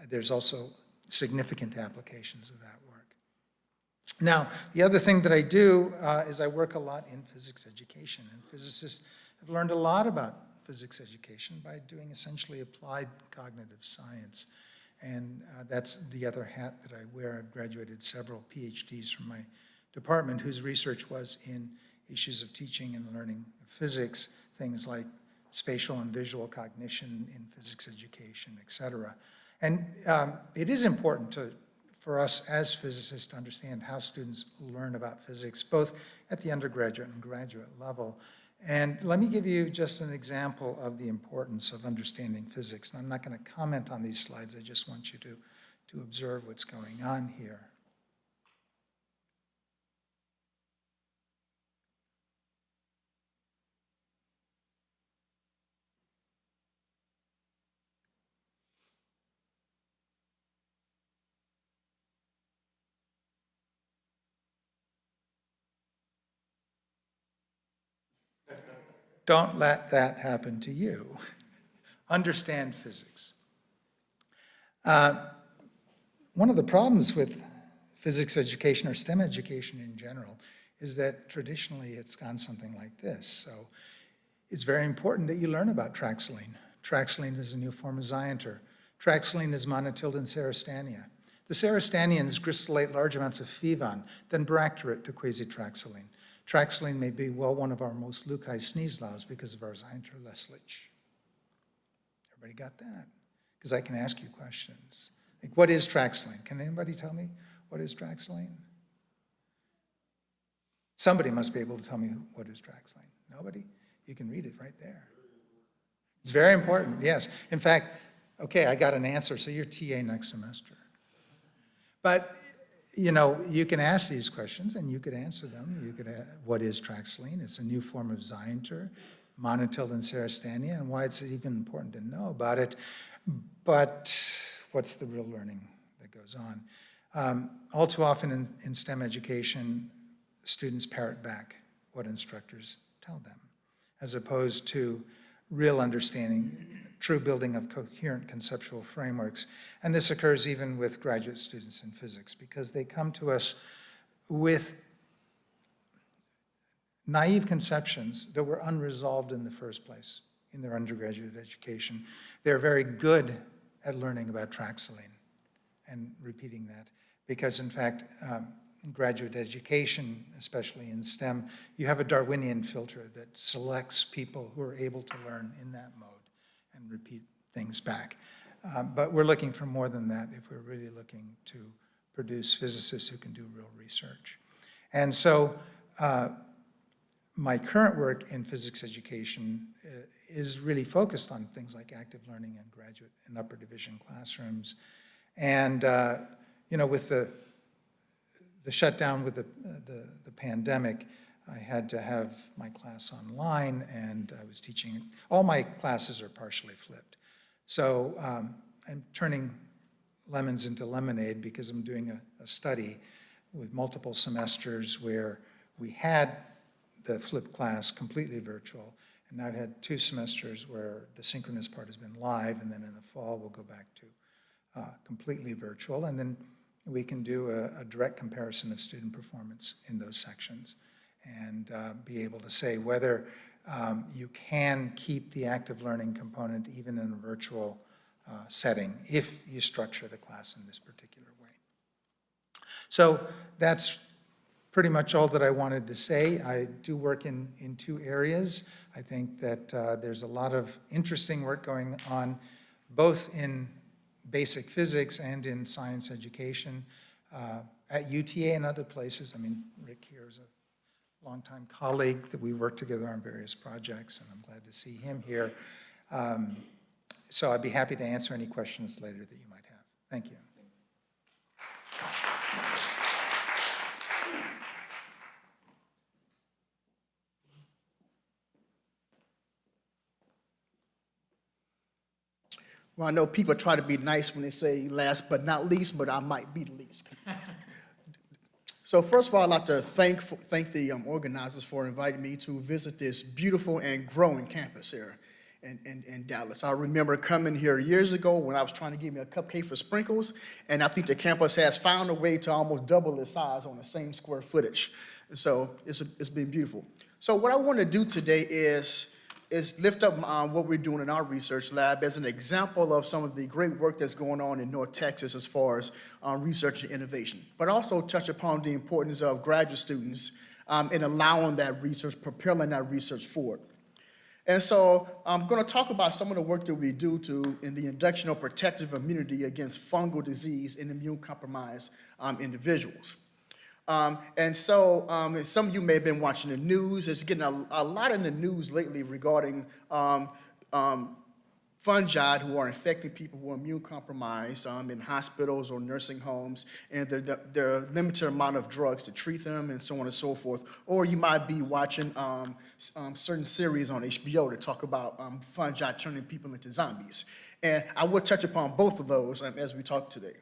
there's also significant applications of that work. Now, the other thing that I do is I work a lot in physics education, and physicists have learned a lot about physics education by doing essentially applied cognitive science. And that's the other hat that I wear. I've graduated several PhDs from my department whose research was in issues of teaching and learning physics, things like spatial and visual cognition in physics education, et cetera. And it is important for us as physicists to understand how students learn about physics, both at the undergraduate and graduate level. And let me give you just an example of the importance of understanding physics. And I'm not going to comment on these slides. I just want you to observe what's going on here. Don't let that happen to you. Understand physics. One of the problems with physics education or STEM education in general is that traditionally it's gone something like this. So it's very important that you learn about traxylene. Traxylene is a new form of Zianter. Traxylene is monotildin serostania. The serostanians crystallate large amounts of FeVon, then baractorate to quasi-traxylene. Traxylene may be, well, one of our most Lucas sneeze laws because of our Zianter Leslich. Everybody got that? Because I can ask you questions. Like, what is traxylene? Can anybody tell me what is traxylene? Somebody must be able to tell me what is traxylene. Nobody? You can read it right there. It's very important, yes. In fact, okay, I got an answer, so you're TA next semester. But you know, you can ask these questions and you could answer them. You could ask, what is traxylene? It's a new form of Zianter, monotildin serostania, and why it's even important to know about it. But what's the real learning that goes on? All too often in STEM education, students parrot back what instructors tell them, as opposed to real understanding, true building of coherent conceptual frameworks. And this occurs even with graduate students in physics, because they come to us with naive conceptions that were unresolved in the first place in their undergraduate education. They're very good at learning about traxylene and repeating that, because in fact, in graduate education, especially in STEM, you have a Darwinian filter that selects people who are able to learn in that mode and repeat things back. But we're looking for more than that if we're really looking to produce physicists who can do real research. And so my current work in physics education is really focused on things like active learning in graduate and upper division classrooms. And you know, with the shutdown with the pandemic, I had to have my class online, and I was teaching. All my classes are partially flipped. So I'm turning lemons into lemonade because I'm doing a study with multiple semesters where we had the flipped class completely virtual, and I've had 2 semesters where the synchronous part has been live, and then in the fall we'll go back to completely virtual, and then we can do a direct comparison of student performance in those sections and be able to say whether you can keep the active learning component even in a virtual setting if you structure the class in this particular way. So that's pretty much all that I wanted to say. I do work in 2 areas. I think that there's a lot of interesting work going on both in basic physics and in science education at UTA and other places. I mean, Rick here is a longtime colleague that we worked together on various projects, and I'm glad to see him here. So I'd be happy to answer any questions later that you might have. Thank you. Well, I know people try to be nice when they say last but not least, but I might be the least. So first of all, I'd like to thank the organizers for inviting me to visit this beautiful and growing campus here in Dallas. I remember coming here years ago when I was trying to get me a cupcake for sprinkles, and I think the campus has found a way to almost double its size on the same square footage. So it's been beautiful. So what I want to do today is lift up what we're doing in our research lab as an example of some of the great work that's going on in North Texas as far as research and innovation, but also touch upon the importance of graduate students in allowing that research, propelling that research forward. And so I'm going to talk about some of the work that we do in the induction of protective immunity against fungal disease in immune-compromised individuals. And so some of you may have been watching the news. It's getting a lot in the news lately regarding fungi who are infecting people who are immune compromised in hospitals or nursing homes, and there are limited amount of drugs to treat them and so on and so forth. Or you might be watching certain series on HBO that talk about fungi turning people into zombies. And I will touch upon both of those as we talk today.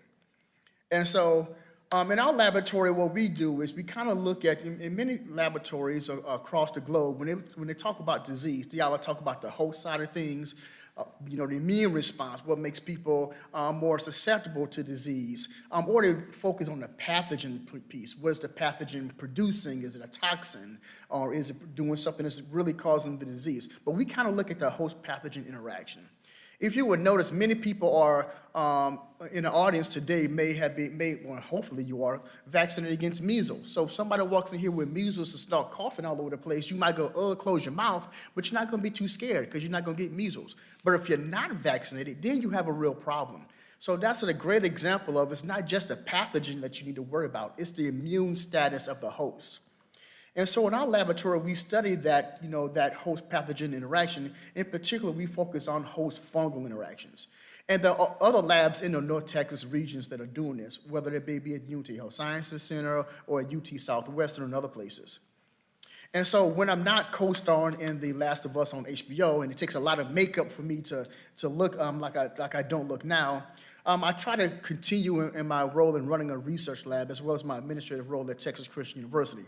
And so in our laboratory, what we do is we kind of look at, in many laboratories across the globe, when they talk about disease, they all talk about the host side of things, the immune response, what makes people more susceptible to disease, or they focus on the pathogen piece. What is the pathogen producing? Is it a toxin, or is it doing something that's really causing the disease? But we kind of look at the host-pathogen interaction. If you would notice, many people are in the audience today well, hopefully you are, vaccinated against measles. So if somebody walks in here with measles and start coughing all over the place, you might go, close your mouth, but you're not going to be too scared because you're not going to get measles. But if you're not vaccinated, then you have a real problem. So that's a great example of it's not just a pathogen that you need to worry about, it's the immune status of the host. And so in our laboratory, we study that, that host pathogen interaction. In particular, we focus on host fungal interactions. And there are other labs in the North Texas regions that are doing this, whether it be at Unity Health Sciences Center or at UT Southwestern and other places. And so when I'm not co-starring in The Last of Us on HBO, and it takes a lot of makeup for me to look like I don't look now, I try to continue in my role in running a research lab as well as my administrative role at Texas Christian University.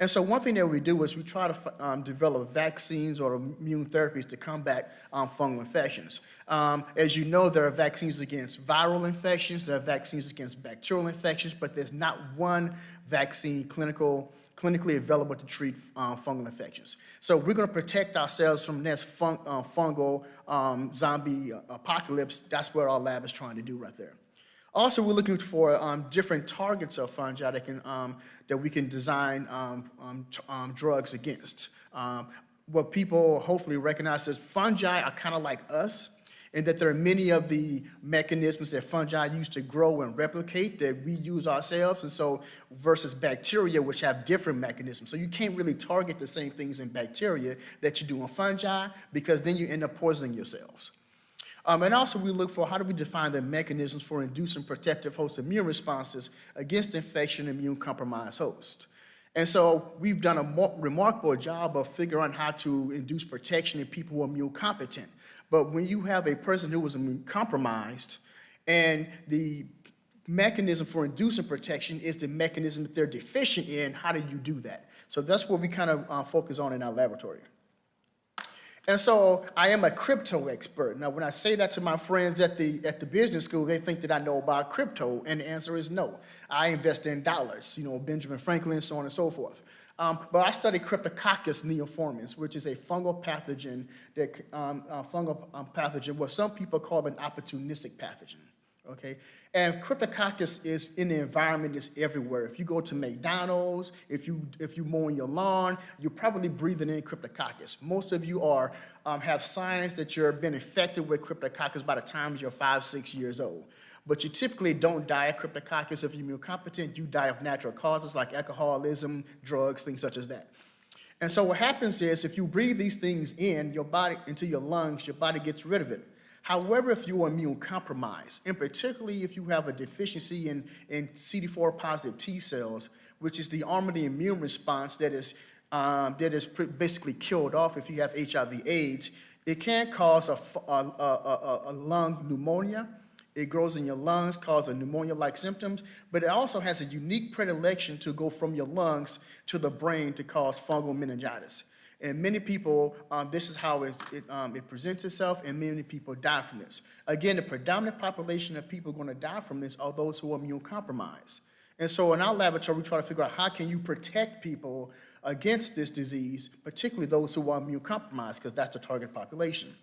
And so one thing that we do is we try to develop vaccines or immune therapies to combat fungal infections. As you know, there are vaccines against viral infections, there are vaccines against bacterial infections, but there's not one vaccine clinically available to treat fungal infections. So we're going to protect ourselves from this fungal zombie apocalypse. That's what our lab is trying to do right there. Also, we're looking for different targets of fungi that we can design drugs against. What people hopefully recognize is fungi are kind of like us, and that there are many of the mechanisms that fungi use to grow and replicate that we use ourselves, and so versus bacteria, which have different mechanisms. So you can't really target the same things in bacteria that you do in fungi, because then you end up poisoning yourselves. And also we look for how do we define the mechanisms for inducing protective host immune responses against infection immune compromised hosts. And so we've done a remarkable job of figuring out how to induce protection in people who are immune competent. But when you have a person who was immune compromised and the mechanism for inducing protection is the mechanism that they're deficient in, how do you do that? So that's what we kind of focus on in our laboratory. And so I am a crypto expert. Now, when I say that to my friends at the business school, they think that I know about crypto, and the answer is no. I invest in dollars, Benjamin Franklin, so on and so forth. But I study Cryptococcus neoformans, which is a fungal pathogen what some people call an opportunistic pathogen. Okay, and Cryptococcus is in the environment, it's everywhere. If you go to McDonald's, if you mowing your lawn, you're probably breathing in Cryptococcus. Most of you have signs that you're been infected with Cryptococcus by the time you're 5-6 years old. But you typically don't die of Cryptococcus if you're immune competent. You die of natural causes like alcoholism, drugs, things such as that. And so what happens is if you breathe these things in your body, into your lungs, your body gets rid of it. However, if you are immune compromised, and particularly if you have a deficiency in CD4 positive T cells, which is the arm of the immune response that is basically killed off if you have HIV/AIDS, it can cause a lung pneumonia. It grows in your lungs, causes pneumonia-like symptoms, but it also has a unique predilection to go from your lungs to the brain to cause fungal meningitis. And many people, this is how it presents itself, and many people die from this. Again, the predominant population of people going to die from this are those who are immune compromised. And so in our laboratory, we try to figure out how can you protect people against this disease, particularly those who are immune compromised, because that's the target population.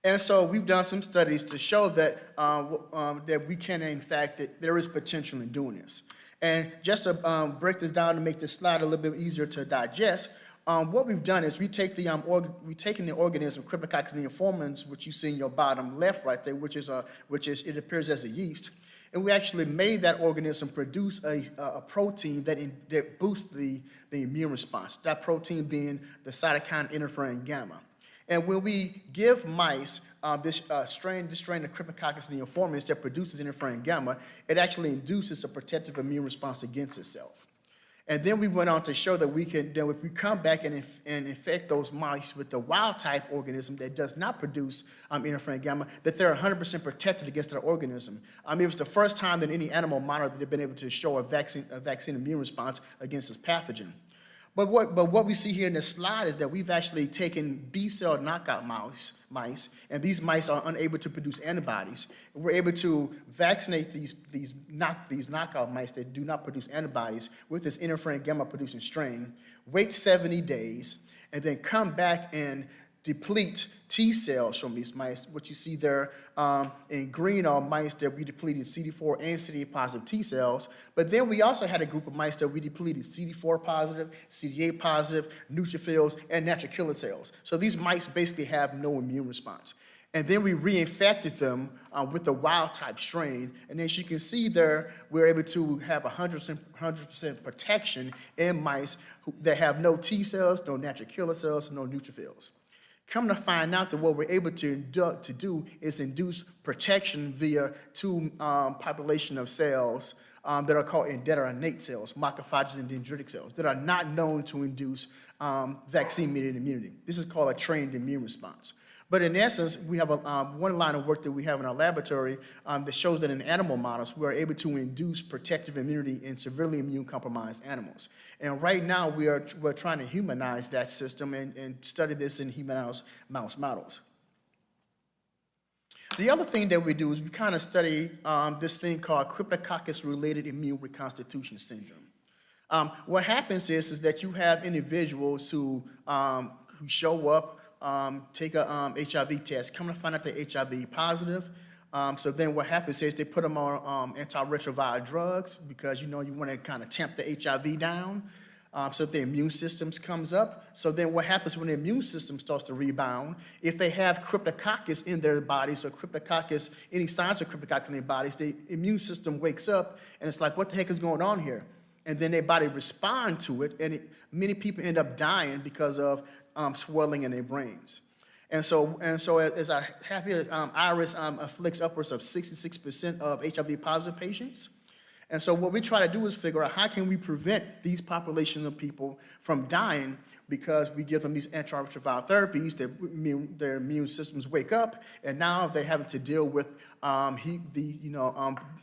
And so we've done some studies to show that, that we can, in fact, that there is potential in doing this. And just to break this down to make this slide a little bit easier to digest, what we've done is we've taken the organism Cryptococcus neoformans, which you see in your bottom left right there, which it appears as a yeast, and we actually made that organism produce a protein that boosts the immune response. That protein being the cytokine interferon gamma. And when we give mice this strain of Cryptococcus neoformans that produces interferon gamma, it actually induces a protective immune response against itself. And then we went on to show that we can, then if we come back and infect those mice with the wild type organism that does not produce interferon gamma, that they're 100% protected against that organism. It was the first time that any animal model that had been able to show a vaccine immune response against this pathogen. But what we see here in this slide is that we've actually taken B-cell knockout mice, and these mice are unable to produce antibodies. We're able to vaccinate these knockout mice that do not produce antibodies with this interferon gamma producing strain, wait 70 days, and then come back and deplete T cells from these mice. What you see there in green are mice that we depleted CD4 and CD8 positive T cells. But then we also had a group of mice that we depleted CD4 positive, CD8 positive, neutrophils, and natural killer cells. So these mice basically have no immune response. And then we reinfected them with the wild type strain. And as you can see there, we're able to have 100% protection in mice that have no T cells, no natural killer cells, no neutrophils. Come to find out that what we're able to do is induce protection via two population of cells that are innate cells, macrophages and dendritic cells, that are not known to induce vaccine-mediated immunity. This is called a trained immune response. But in essence, we have one line of work that we have in our laboratory that shows that in animal models, we're able to induce protective immunity in severely immune-compromised animals. And right now, we're trying to humanize that system and study this in humanized mouse models. The other thing that we do is we kind of study this thing called Cryptococcus-related immune reconstitution syndrome. What happens is that you have individuals who show up, take a HIV test, come to find out they're HIV positive. So then what happens is they put them on antiretroviral drugs because you want to kind of tamp the HIV down so that the immune system comes up. So then what happens when the immune system starts to rebound, if they have Cryptococcus in their bodies or Cryptococcus, any signs of Cryptococcus in their bodies, the immune system wakes up and it's like, what the heck is going on here? And then their body respond to it, and many people end up dying because of swelling in their brains. And so as I have here, IRIS afflicts upwards of 66% of HIV positive patients. And so what we try to do is figure out how can we prevent these populations of people from dying because we give them these antiretroviral therapies, their immune systems wake up, and now they're having to deal with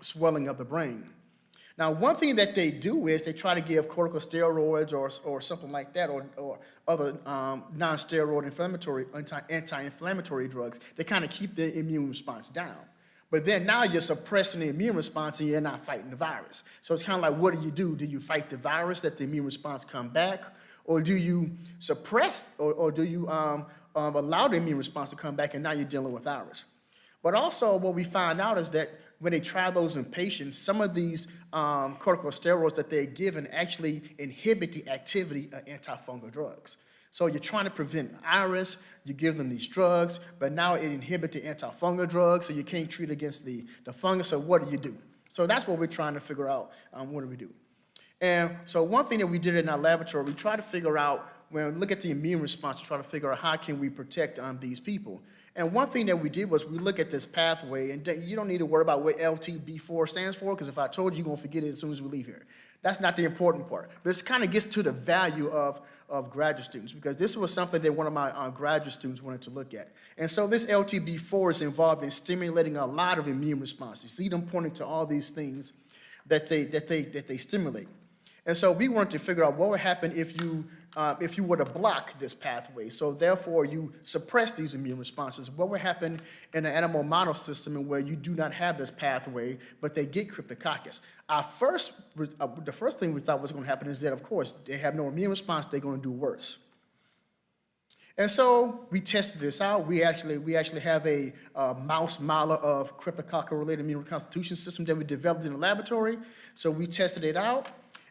swelling of the brain. Now, one thing that they do is they try to give corticosteroids or something like that, or other non-steroid anti-inflammatory drugs. They kind of keep the immune response down. But then now you're suppressing the immune response and you're not fighting the virus. So it's kind of like, what do? Do you fight the virus, let the immune response come back? Or do you suppress, or do you allow the immune response to come back and now you're dealing with virus? But also what we find out is that when they try those in patients, some of these corticosteroids that they're given actually inhibit the activity of antifungal drugs. So you're trying to prevent IRIS, you give them these drugs, but now it inhibits the antifungal drugs, so you can't treat against the fungus, so what do you do? So that's what we're trying to figure out, what do we do? And so one thing that we did in our laboratory, we tried to figure out, when we look at the immune response, to try to figure out how can we protect these people. And one thing that we did was we look at this pathway, and you don't need to worry about what LTB4 stands for, because if I told you, you're going to forget it as soon as we leave here. That's not the important part. But it kind of gets to the value of graduate students, because this was something that one of my graduate students wanted to look at. And so this LTB4 is involved in stimulating a lot of immune responses. You see them pointing to all these things that they stimulate. And so we wanted to figure out what would happen if you were to block this pathway. So therefore, you suppress these immune responses. What would happen in an animal model system in where you do not have this pathway, but they get cryptococcus? The first thing we thought was going to happen is that, of course, they have no immune response, they're going to do worse. And so we tested this out. We actually have a mouse model of cryptococcal-related immune reconstitution system that we developed in the laboratory. So we tested it out.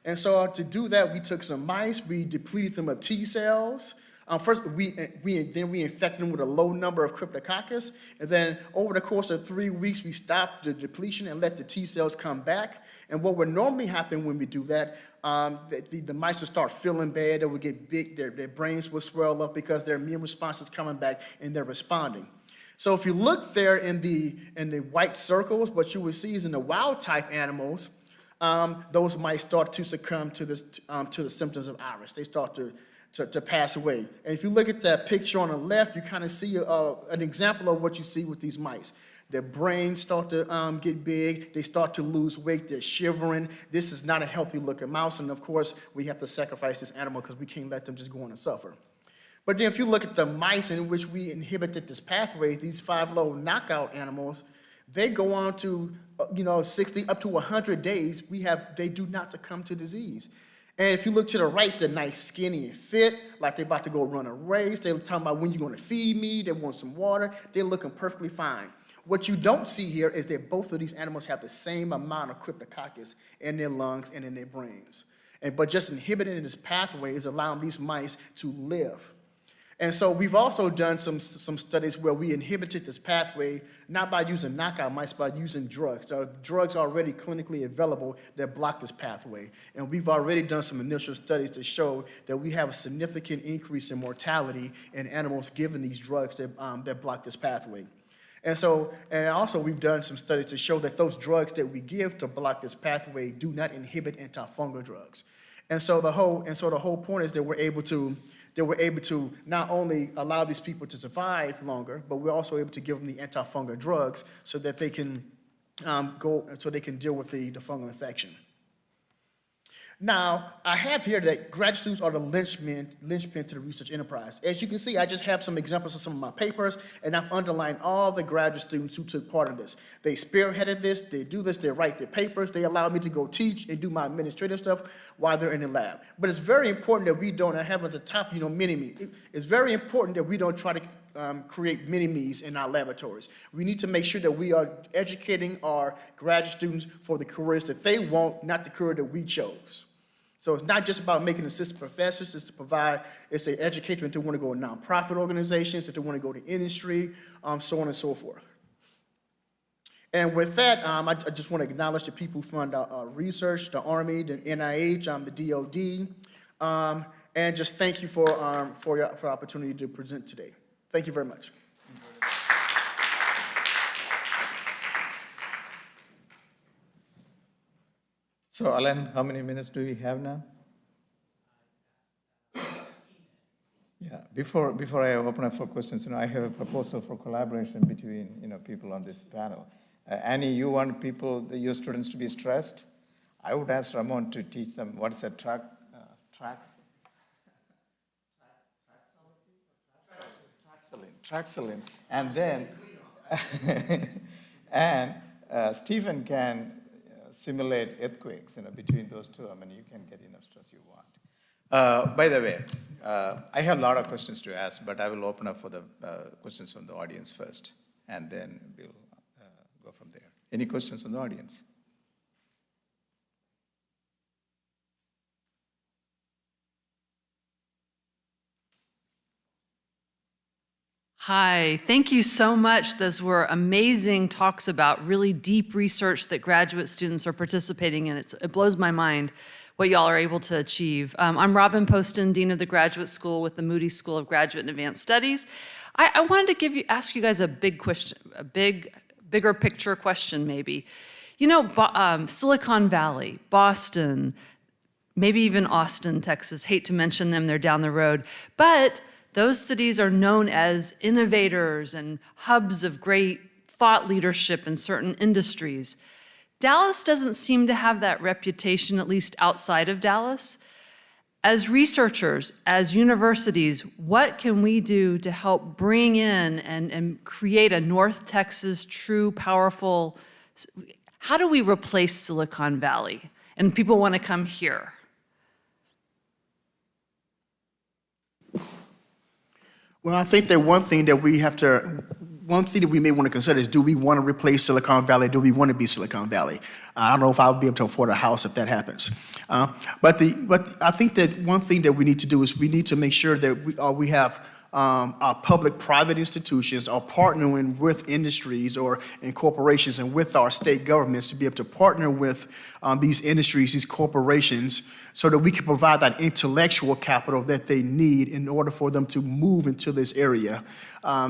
And so to do that, we took some mice, we depleted them of T cells. First, we infected them with a low number of cryptococcus, and then over the course of 3 weeks, we stopped the depletion and let the T cells come back. And what would normally happen when we do that, the mice would start feeling bad, they would get big, their brains would swell up because their immune response is coming back and they're responding. So if you look there in the white circles, what you would see is in the wild type animals, those mice start to succumb to the symptoms of iris. They start to pass away. And if you look at that picture on the left, you kind of see an example of what you see with these mice. Their brains start to get big. They start to lose weight. They're shivering. This is not a healthy looking mouse. And of course, we have to sacrifice this animal because we can't let them just go on and suffer. But then if you look at the mice in which we inhibited this pathway, these 5-low knockout animals, they go on to 60 up to 100 days. They do not succumb to disease. And if you look to the right, they're nice, skinny, and fit, like they're about to go run a race. They're talking about when you're going to feed me. They want some water. They're looking perfectly fine. What you don't see here is that both of these animals have the same amount of cryptococcus in their lungs and in their brains. But just inhibiting this pathway is allowing these mice to live. And so we've also done some studies where we inhibited this pathway, not by using knockout mice, but by using drugs. There are drugs already clinically available that block this pathway. And we've already done some initial studies to show that we have a significant increase in mortality in animals given these drugs that block this pathway. And also we've done some studies to show that those drugs that we give to block this pathway do not inhibit antifungal drugs. And so the whole point is that we're able to not only allow these people to survive longer, but we're also able to give them the antifungal drugs so that they can deal with the fungal infection. Now, I have here that graduate students are the linchpin to the research enterprise. As you can see, I just have some examples of some of my papers, and I've underlined all the graduate students who took part in this. They spearheaded this, they do this, they write their papers, they allow me to go teach and do my administrative stuff while they're in the lab. But it's very important that we don't, I have at the top, mini-me. It's very important that we don't try to create mini-me's in our laboratories. We need to make sure that we are educating our graduate students for the careers that they want, not the career that we chose. So it's not just about making assistant professors, it's to educate them if they want to go to nonprofit organizations, if they want to go to industry, so on and so forth. And with that, I just want to acknowledge the people who fund our research, the Army, the NIH, the DOD, and just thank you for the opportunity to present today. Thank you very much. So Alan, how many minutes do we have now? Yeah, before I open up for questions, I have a proposal for collaboration between, people on this panel. Annie, you want your students to be stressed? I would ask Ramon to teach them what is a tracks? Traxolin. And then, Stephen can simulate earthquakes, between those two. You can get enough stress you want. By the way, I have a lot of questions to ask, but I will open up for the questions from the audience first, and then we'll go from there. Any questions from the audience? Hi, thank you so much. Those were amazing talks about really deep research that graduate students are participating in. It blows my mind what y'all are able to achieve. I'm Robin Poston, Dean of the Graduate School with the Moody School of Graduate and Advanced Studies. I wanted to ask you guys a big question, bigger picture question maybe. You know, Silicon Valley, Boston, maybe even Austin, Texas, hate to mention them, they're down the road, but those cities are known as innovators and hubs of great thought leadership in certain industries. Dallas doesn't seem to have that reputation, at least outside of Dallas. As researchers, as universities, what can we do to help bring in and create a North Texas true, powerful, how do we replace Silicon Valley? And people want to come here. Well, I think that one thing that we may want to consider is, do we want to replace Silicon Valley? Do we want to be Silicon Valley? I don't know if I'll be able to afford a house if that happens. But I think that one thing that we need to do is we need to make sure that we have our public-private institutions are partnering with industries and corporations and with our state governments to be able to partner with these industries, these corporations, so that we can provide that intellectual capital that they need in order for them to move into this area,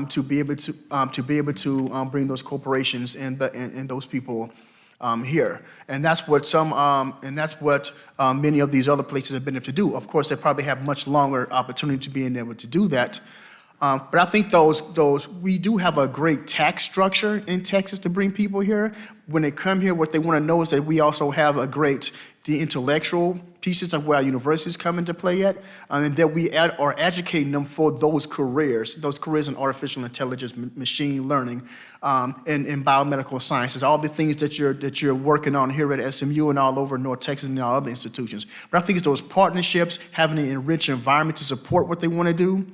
to be able to bring those corporations and those people here. And that's what many of these other places have been able to do. Of course, they probably have much longer opportunity to being able to do that. But I think we do have a great tax structure in Texas to bring people here. When they come here, what they want to know is that we also have the intellectual pieces of where our universities come into play at, and that we are educating them for those careers in artificial intelligence, machine learning, and biomedical sciences, all the things that you're working on here at SMU and all over North Texas and our other institutions. But I think it's those partnerships, having an enriched environment to support what they want to do.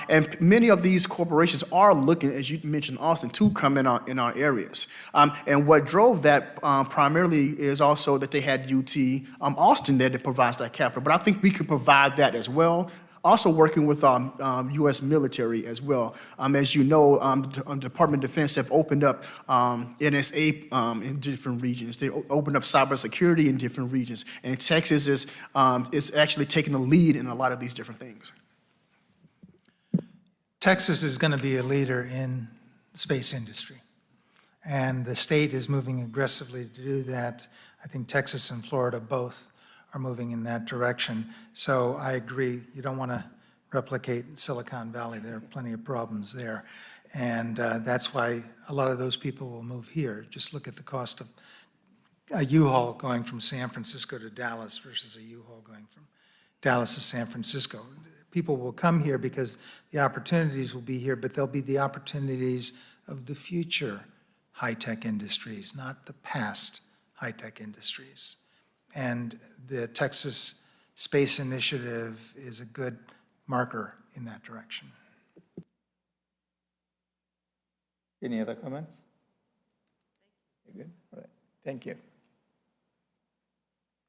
And many of these corporations are looking, as you mentioned, Austin, to come in our areas. And what drove that primarily is also that they had UT Austin there that provides that capital. But I think we can provide that as well. Also working with U.S. military as well. As you know, the Department of Defense have opened up NSA in different regions. They opened up cybersecurity in different regions. And Texas is actually taking the lead in a lot of these different things. Texas is going to be a leader in the space industry, and the state is moving aggressively to do that. I think Texas and Florida both are moving in that direction. So I agree, you don't want to replicate Silicon Valley. There are plenty of problems there. And that's why a lot of those people will move here. Just look at the cost of a U-Haul going from San Francisco to Dallas versus a U-Haul going from Dallas to San Francisco. People will come here because the opportunities will be here, but they'll be the opportunities of the future high-tech industries, not the past high-tech industries. And the Texas Space Initiative is a good marker in that direction. Any other comments? You good? All right. Thank you.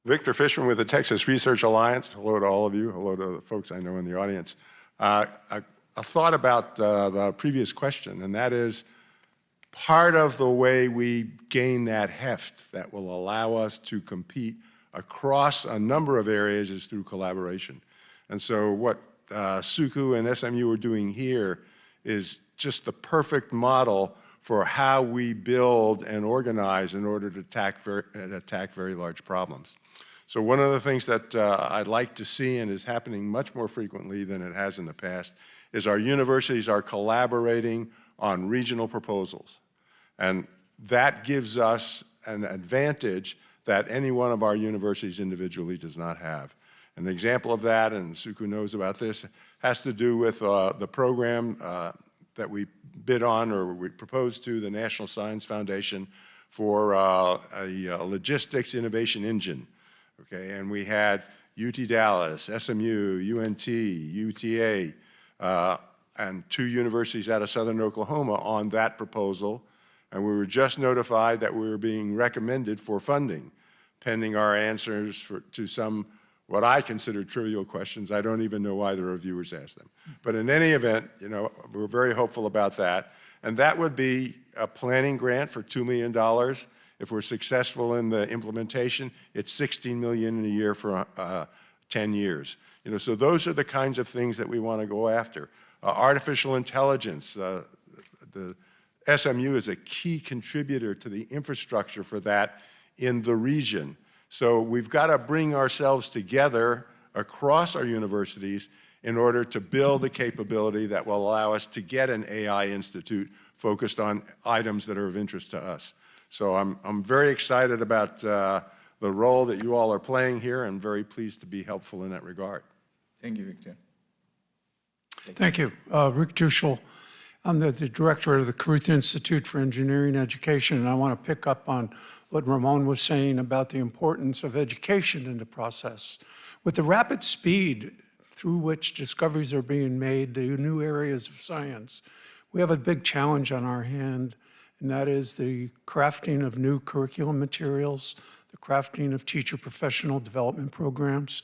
Victor Fishman with the Texas Research Alliance. Hello to all of you. Hello to the folks I know in the audience. A thought about the previous question, and that is part of the way we gain that heft that will allow us to compete across a number of areas is through collaboration. And so what Suku and SMU are doing here is just the perfect model for how we build and organize in order to attack very large problems. So one of the things that I'd like to see, and is happening much more frequently than it has in the past, is our universities are collaborating on regional proposals. And that gives us an advantage that any one of our universities individually does not have. An example of that, and Suku knows about this, has to do with the program that we bid on, or we proposed to the National Science Foundation for a logistics innovation engine. Okay, and we had UT Dallas, SMU, UNT, UTA, and 2 universities out of Southern Oklahoma on that proposal. And we were just notified that we were being recommended for funding, pending our answers to some what I consider trivial questions. I don't even know why the reviewers ask them. But in any event, we're very hopeful about that. And that would be a planning grant for $2 million. If we're successful in the implementation, it's $16 million a year for 10 years. So those are the kinds of things that we want to go after. Artificial intelligence, the SMU is a key contributor to the infrastructure for that in the region. So we've got to bring ourselves together across our universities in order to build the capability that will allow us to get an AI institute focused on items that are of interest to us. So I'm very excited about the role that you all are playing here and very pleased to be helpful in that regard. Thank you, Victor. Thank you. Rick Duschel. I'm the director of the Caruth Institute for Engineering Education, and I want to pick up on what Ramon was saying about the importance of education in the process. With the rapid speed through which discoveries are being made, the new areas of science, we have a big challenge on our hand, and that is the crafting of new curriculum materials, the crafting of teacher professional development programs.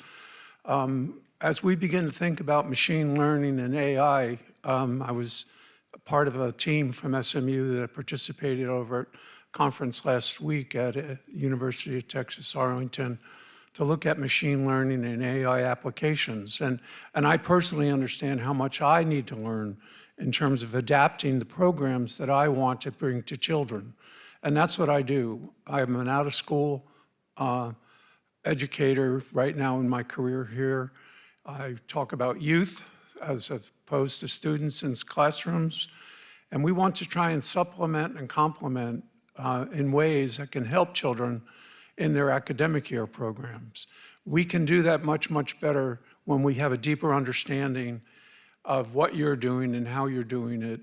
As we begin to think about machine learning and AI, I was part of a team from SMU that participated over at a conference last week at University of Texas, Arlington, to look at machine learning and AI applications. And I personally understand how much I need to learn in terms of adapting the programs that I want to bring to children. And that's what I do. I'm an out-of-school educator right now in my career here. I talk about youth as opposed to students in classrooms. And we want to try and supplement and complement in ways that can help children in their academic year programs. We can do that much, much better when we have a deeper understanding of what you're doing and how you're doing it.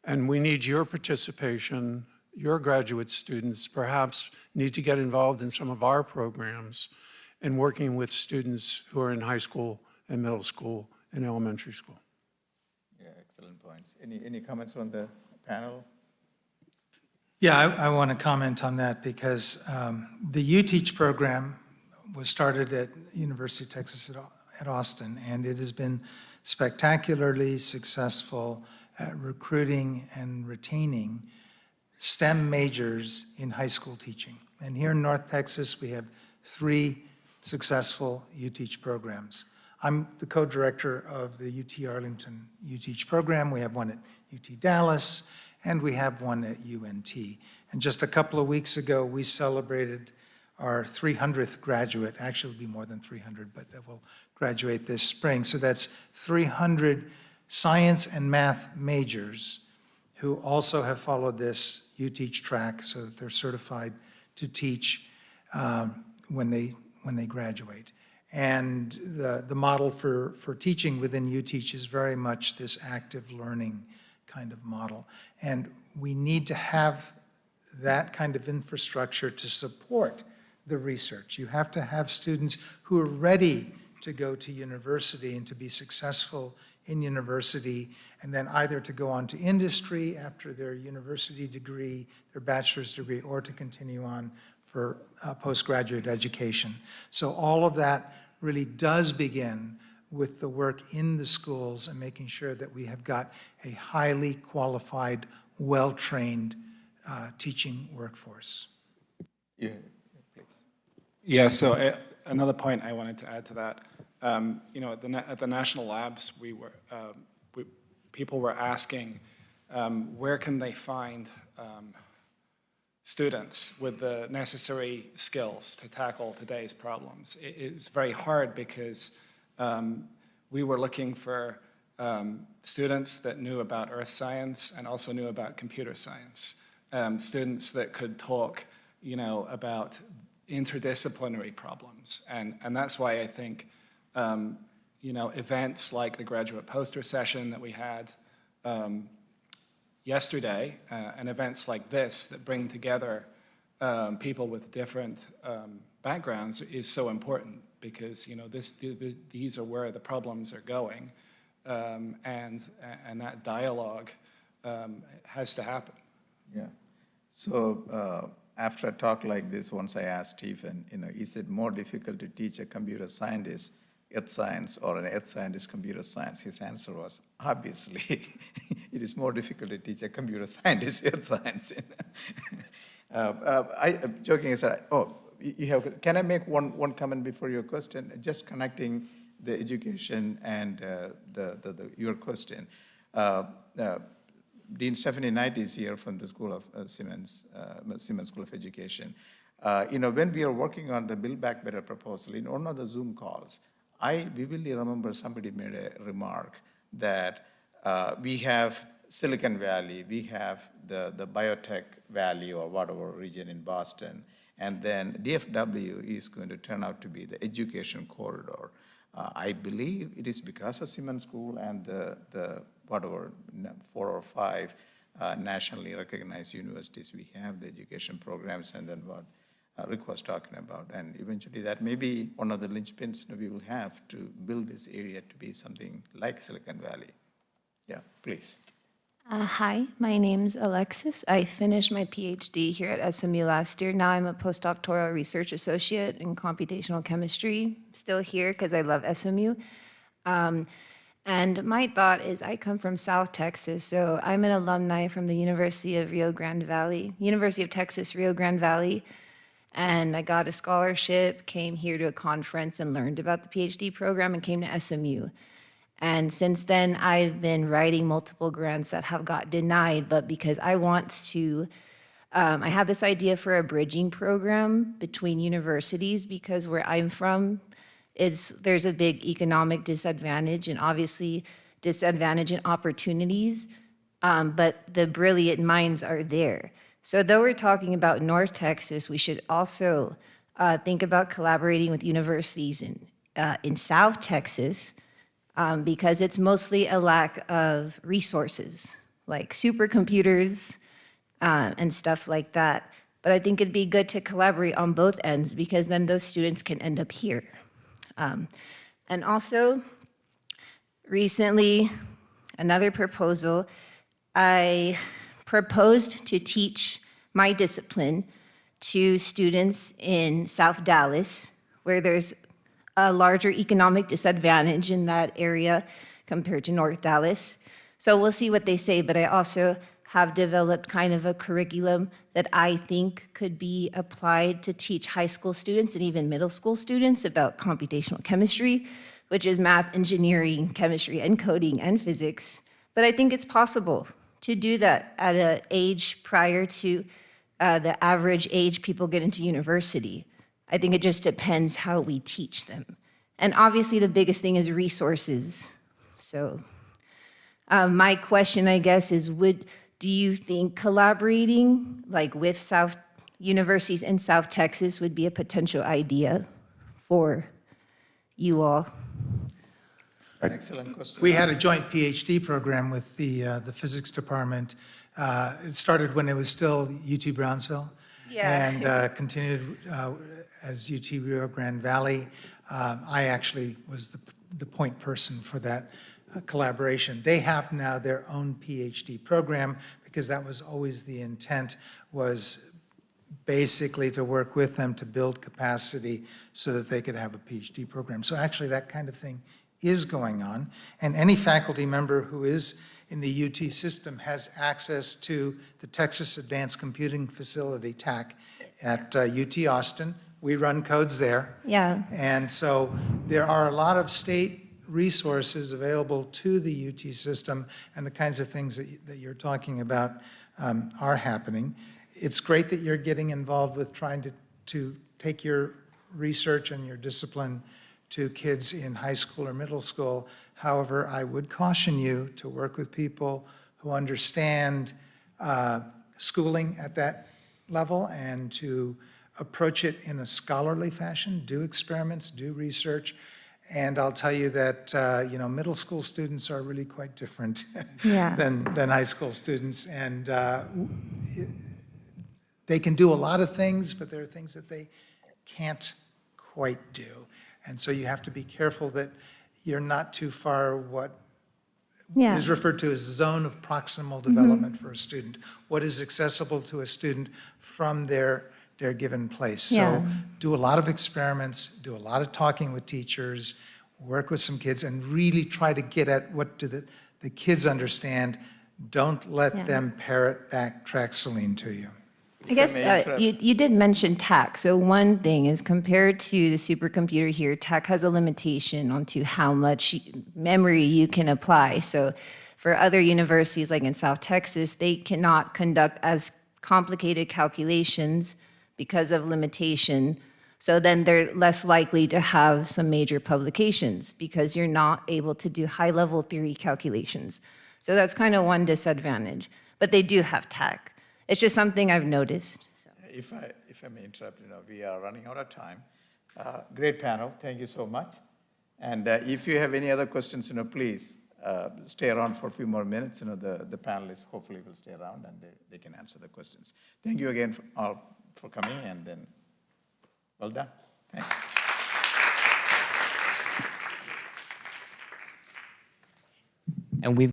And we need your participation. Your graduate students perhaps need to get involved in some of our programs and working with students who are in high school and middle school and elementary school. Yeah, excellent points. Any comments from the panel? Yeah, I want to comment on that because the UTeach program was started at University of Texas at Austin, and it has been spectacularly successful at recruiting and retaining STEM majors in high school teaching. And here in North Texas, we have 3 successful UTeach programs. I'm the co-director of the UT Arlington UTeach program. We have one at UT Dallas, and we have one at UNT. And just a couple of weeks ago, we celebrated our 300th graduate. Actually, it'll be more than 300, but that will graduate this spring. So that's 300 science and math majors who also have followed this UTeach track so that they're certified to teach when they graduate. And the model for teaching within UTeach is very much this active learning kind of model. And we need to have that kind of infrastructure to support the research. You have to have students who are ready to go to university and to be successful in university, and then either to go on to industry after their university degree, their bachelor's degree, or to continue on for postgraduate education. So all of that really does begin with the work in the schools and making sure that we have got a highly qualified, well-trained teaching workforce. Yeah, please. Yeah, so another point I wanted to add to that, at the national labs, people were asking where can they find students with the necessary skills to tackle today's problems. It was very hard because we were looking for students that knew about earth science and also knew about computer science, students that could talk, about interdisciplinary problems. And that's why I think, events like the graduate poster session that we had yesterday, and events like this that bring together people with different backgrounds is so important because, these are where the problems are going, and that dialogue has to happen. Yeah. So after a talk like this, once I asked Stephen, is it more difficult to teach a computer scientist earth science or an earth scientist computer science? His answer was, obviously, it is more difficult to teach a computer scientist earth science. Joking aside, can I make one comment before your question? Just connecting the education and your question. Dean Stephanie Knight is here from the School of Simmons School of Education. When we are working on the Build Back Better proposal, in one of the Zoom calls, I vividly remember somebody made a remark that we have Silicon Valley, we have the biotech valley or whatever region in Boston, and then DFW is going to turn out to be the education corridor. I believe it is because of Simmons School and the whatever 4 or 5 nationally recognized universities we have, the education programs, and then what Rick was talking about. And eventually that may be one of the linchpins we will have to build this area to be something like Silicon Valley. Yeah, please. Hi, my name's Alexis. I finished my PhD here at SMU last year. Now I'm a postdoctoral research associate in computational chemistry. Still here because I love SMU. And my thought is I come from South Texas, so I'm an alumni from the University of Texas, Rio Grande Valley. And I got a scholarship, came here to a conference and learned about the PhD program and came to SMU. And since then, I've been writing multiple grants that have got denied, but because I want to, I have this idea for a bridging program between universities because where I'm from, there's a big economic disadvantage and obviously disadvantage in opportunities, but the brilliant minds are there. So though we're talking about North Texas, we should also think about collaborating with universities in South Texas, because it's mostly a lack of resources, like supercomputers and stuff like that. But I think it'd be good to collaborate on both ends because then those students can end up here. And also, recently, another proposal, I proposed to teach my discipline to students in South Dallas, where there's a larger economic disadvantage in that area compared to North Dallas. So we'll see what they say, but I also have developed kind of a curriculum that I think could be applied to teach high school students and even middle school students about computational chemistry, which is math, engineering, chemistry, and coding, and physics. But I think it's possible to do that at an age prior to the average age people get into university. I think it just depends how we teach them. And obviously the biggest thing is resources. So my question, I guess, is do you think collaborating like with South universities in South Texas would be a potential idea for you all? Excellent question. We had a joint PhD program with the physics department. It started when it was still UT Brownsville. Yeah. And continued as UT Rio Grande Valley. I actually was the point person for that collaboration. They have now their own PhD program because that was always the intent, was basically to work with them to build capacity so that they could have a PhD program. So actually that kind of thing is going on. And any faculty member who is in the UT system has access to the Texas Advanced Computing Facility, TAC, at UT Austin. We run codes there. Yeah. And so there are a lot of state resources available to the UT system, and the kinds of things that you're talking about are happening. It's great that you're getting involved with trying to take your research and your discipline to kids in high school or middle school. However, I would caution you to work with people who understand schooling at that level and to approach it in a scholarly fashion, do experiments, do research. And I'll tell you that, middle school students are really quite different Yeah. than high school students. And they can do a lot of things, but there are things that they can't quite do. And so you have to be careful that you're not too far Yeah. is referred to as zone of proximal development for a student. What is accessible to a student from their given place. Yeah. So do a lot of experiments, do a lot of talking with teachers, work with some kids, and really try to get at what do the kids understand. Don't let Yeah. them parrot backtrack Celine to you. I guess may interrupt. you did mention TAC. So one thing is compared to the supercomputer here, TAC has a limitation onto how much memory you can apply. So for other universities like in South Texas, they cannot conduct as complicated calculations because of limitation. So then they're less likely to have some major publications because you're not able to do high-level theory calculations. So that's kind of one disadvantage. But they do have TAC. It's just something I've noticed. If I may interrupt, we are running out of time. Great panel, thank you so much. And if you have any other questions, please stay around for a few more minutes. The panelists hopefully will stay around and they can answer the questions. Thank you again all for coming, and then well done. Thanks. And we've